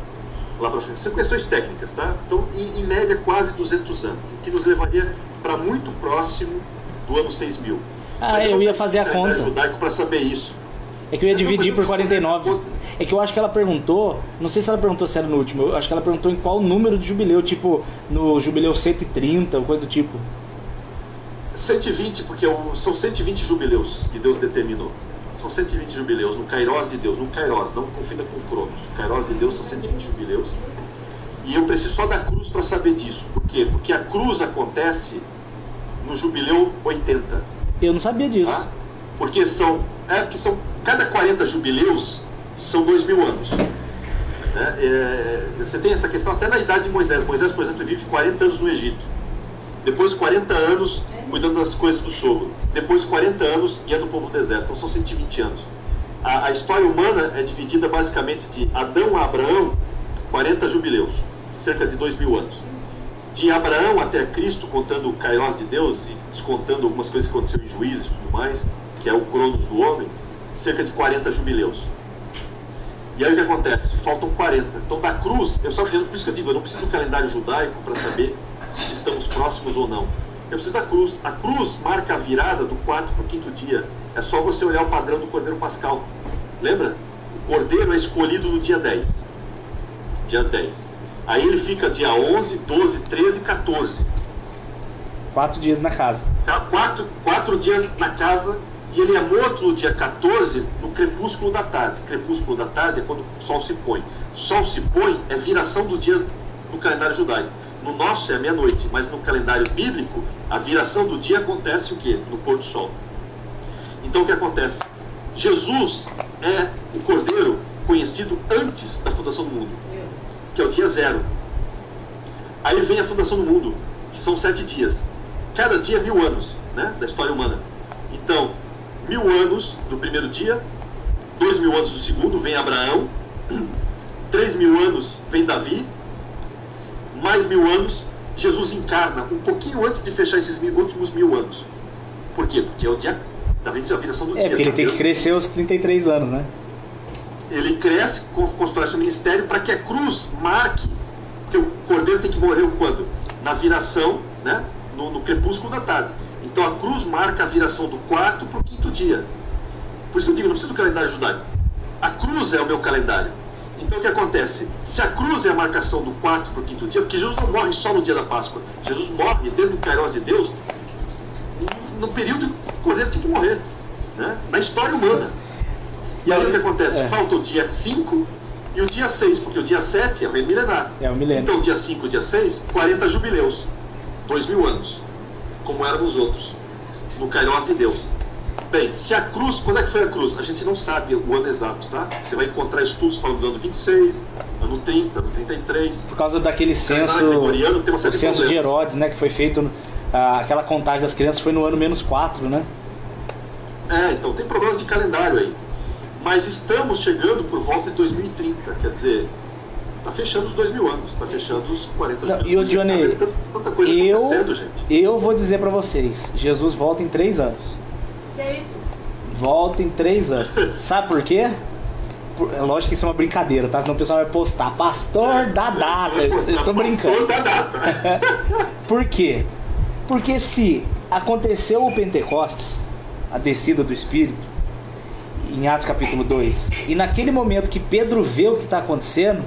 Speaker 2: lá para frente. São questões técnicas, tá? Então, em média, quase 200 anos. O que nos levaria para muito próximo do ano 6.000.
Speaker 1: Ah, eu ia fazer a conta.
Speaker 2: Judaico para saber isso.
Speaker 1: É que eu ia dividir por 49. É que eu acho que ela perguntou, não sei se ela perguntou se era no último, eu acho que ela perguntou em qual número de jubileu, tipo no jubileu 130, ou coisa do tipo.
Speaker 2: 120, porque são 120 jubileus que Deus determinou. São 120 jubileus no Kairos de Deus, no Kairos, não confunda com o Cronos. O Kairos de Deus são 120 jubileus. E eu preciso só da cruz para saber disso. Por quê? Porque a cruz acontece no jubileu 80.
Speaker 1: Eu não sabia disso.
Speaker 2: Tá? Porque são cada 40 jubileus são 2.000 anos. Né? Você tem essa questão até na idade de Moisés. Moisés, por exemplo, vive 40 anos no Egito. Depois 40 anos cuidando das coisas do sogro. Depois 40 anos guiando o povo do deserto. Então são 120 anos. A história humana é dividida basicamente de Adão a Abraão, 40 jubileus, cerca de 2.000 anos. De Abraão até Cristo, contando o Kairos de Deus e descontando algumas coisas que aconteceram em Juízes e tudo mais, que é o Cronos do homem, cerca de 40 jubileus. E aí o que acontece? Faltam 40. Então da cruz, por isso que eu digo, eu não preciso do calendário judaico para saber se estamos próximos ou não. Eu preciso da cruz. A cruz marca a virada do 4º para o 5º dia. É só você olhar o padrão do Cordeiro Pascal. Lembra? O Cordeiro é escolhido no dia 10. Dia 10. Aí ele fica dia 11, 12, 13 e 14.
Speaker 1: 4 dias na casa.
Speaker 2: 4 dias na casa. E ele é morto no dia 14, no crepúsculo da tarde. Crepúsculo da tarde é quando o sol se põe. Sol se põe é viração do dia no calendário judaico. No nosso é meia-noite, mas no calendário bíblico, a viração do dia acontece o quê? No pôr do sol. Então o que acontece? Jesus é o Cordeiro conhecido antes da fundação do mundo, que é o dia 0. Aí vem a fundação do mundo, que são 7 dias. Cada dia é 1000 anos, né, da história humana. Então, 1000 anos do primeiro dia, 2000 anos do segundo, vem Abraão, 3000 anos vem Davi, mais 1000 anos, Jesus encarna um pouquinho antes de fechar esses últimos 1000 anos. Por quê? Porque é o dia da viração do dia.
Speaker 1: Porque ele tem que crescer aos 33 anos, né?
Speaker 2: Ele cresce, constrói seu ministério para que a cruz marque, porque o Cordeiro tem que morrer quando? Na viração, né? No crepúsculo da tarde. Então a cruz marca a viração do 4º para o 5º dia. Por isso que eu digo, não preciso do calendário judaico. A cruz é o meu calendário. Então o que acontece? Se a cruz é a marcação do 4º para o 5º dia, porque Jesus não morre só no dia da Páscoa. Jesus morre dentro do Kairos de Deus no período que o Cordeiro tinha que morrer, né? Na história humana. E aí o que acontece? Falta o dia 5 e o dia 6, porque o dia 7 é o reino milenar.
Speaker 1: É o milênio.
Speaker 2: Então dia 5 e o dia 6, 40 jubileus. 2000 anos. Como eram os outros. No Kairos de Deus. Bem, se a cruz, quando é que foi a cruz? A gente não sabe o ano exato, tá? Você vai encontrar estudos falando do ano 26, ano 30, ano 33.
Speaker 1: Por causa daquele censo,
Speaker 2: tem uma série
Speaker 1: o censo de Herodes, né? Que foi feito, aquela contagem das crianças foi no ano -4, né?
Speaker 2: Então tem problemas de calendário aí. Mas estamos chegando por volta de 2030, quer dizer, está fechando os 2000 anos, está fechando os 40 anos.
Speaker 1: E o Johnny,
Speaker 2: tanta coisa acontecendo, gente.
Speaker 1: Eu vou dizer para vocês, Jesus volta em 3 anos.
Speaker 3: Que é isso?
Speaker 1: Volta em 3 anos. Sabe por quê? É lógico que isso é uma brincadeira, tá? Senão o pessoal vai postar pastor da data. Eu estou brincando.
Speaker 2: Pastor da data.
Speaker 1: Por quê? Porque se aconteceu o Pentecostes, a descida do Espírito, em Atos capítulo 2, e naquele momento que Pedro vê o que está acontecendo,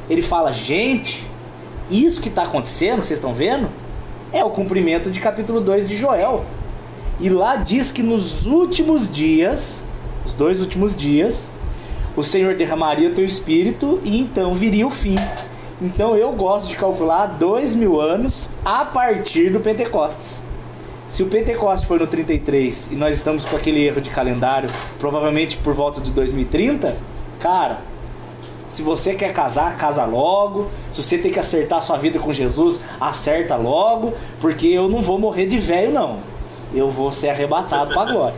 Speaker 1: ele fala: gente, isso que está acontecendo, que vocês estão vendo, é o cumprimento de capítulo 2 de Joel. E lá diz que nos últimos dias, os 2 últimos dias, o Senhor derramaria o teu Espírito e então viria o fim. Então eu gosto de calcular 2000 anos a partir do Pentecostes. Se o Pentecostes foi no 33 e nós estamos com aquele erro de calendário, provavelmente por volta de 2030, cara, se você quer casar, casa logo. Se você tem que acertar sua vida com Jesus, acerta logo, porque eu não vou morrer de velho, não. Eu vou ser arrebatado para a glória.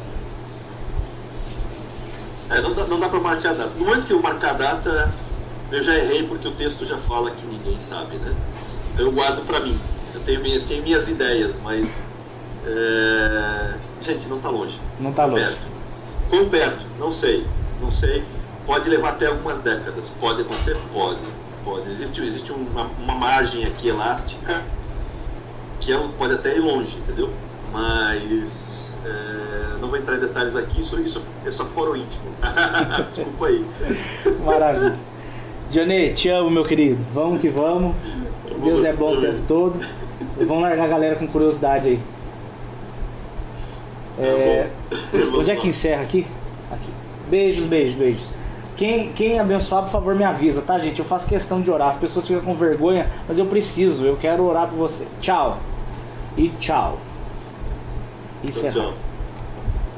Speaker 2: Não dá para marcar a data. No momento que eu marcar a data, eu já errei porque o texto já fala que ninguém sabe, né? Então eu guardo para mim. Eu tenho minhas ideias, mas gente, não está longe.
Speaker 1: Não está longe.
Speaker 2: Quão perto? Não sei. Pode levar até algumas décadas. Pode acontecer? Pode. Existe uma margem aqui elástica que pode até ir longe, entendeu? Mas não vou entrar em detalhes aqui, isso é só foro íntimo. Desculpa aí.
Speaker 1: Maravilha. Dionê, te amo, meu querido. Vamos que vamos. Deus é bom o tempo todo. E vamos largar a galera com curiosidade aí. Onde é que encerra aqui? Aqui. Beijos. Quem abençoar, por favor, me avisa, tá, gente? Eu faço questão de orar. As pessoas ficam com vergonha, mas eu preciso. Eu quero orar por você. Tchau. E tchau. Isso é.
Speaker 2: Tchau.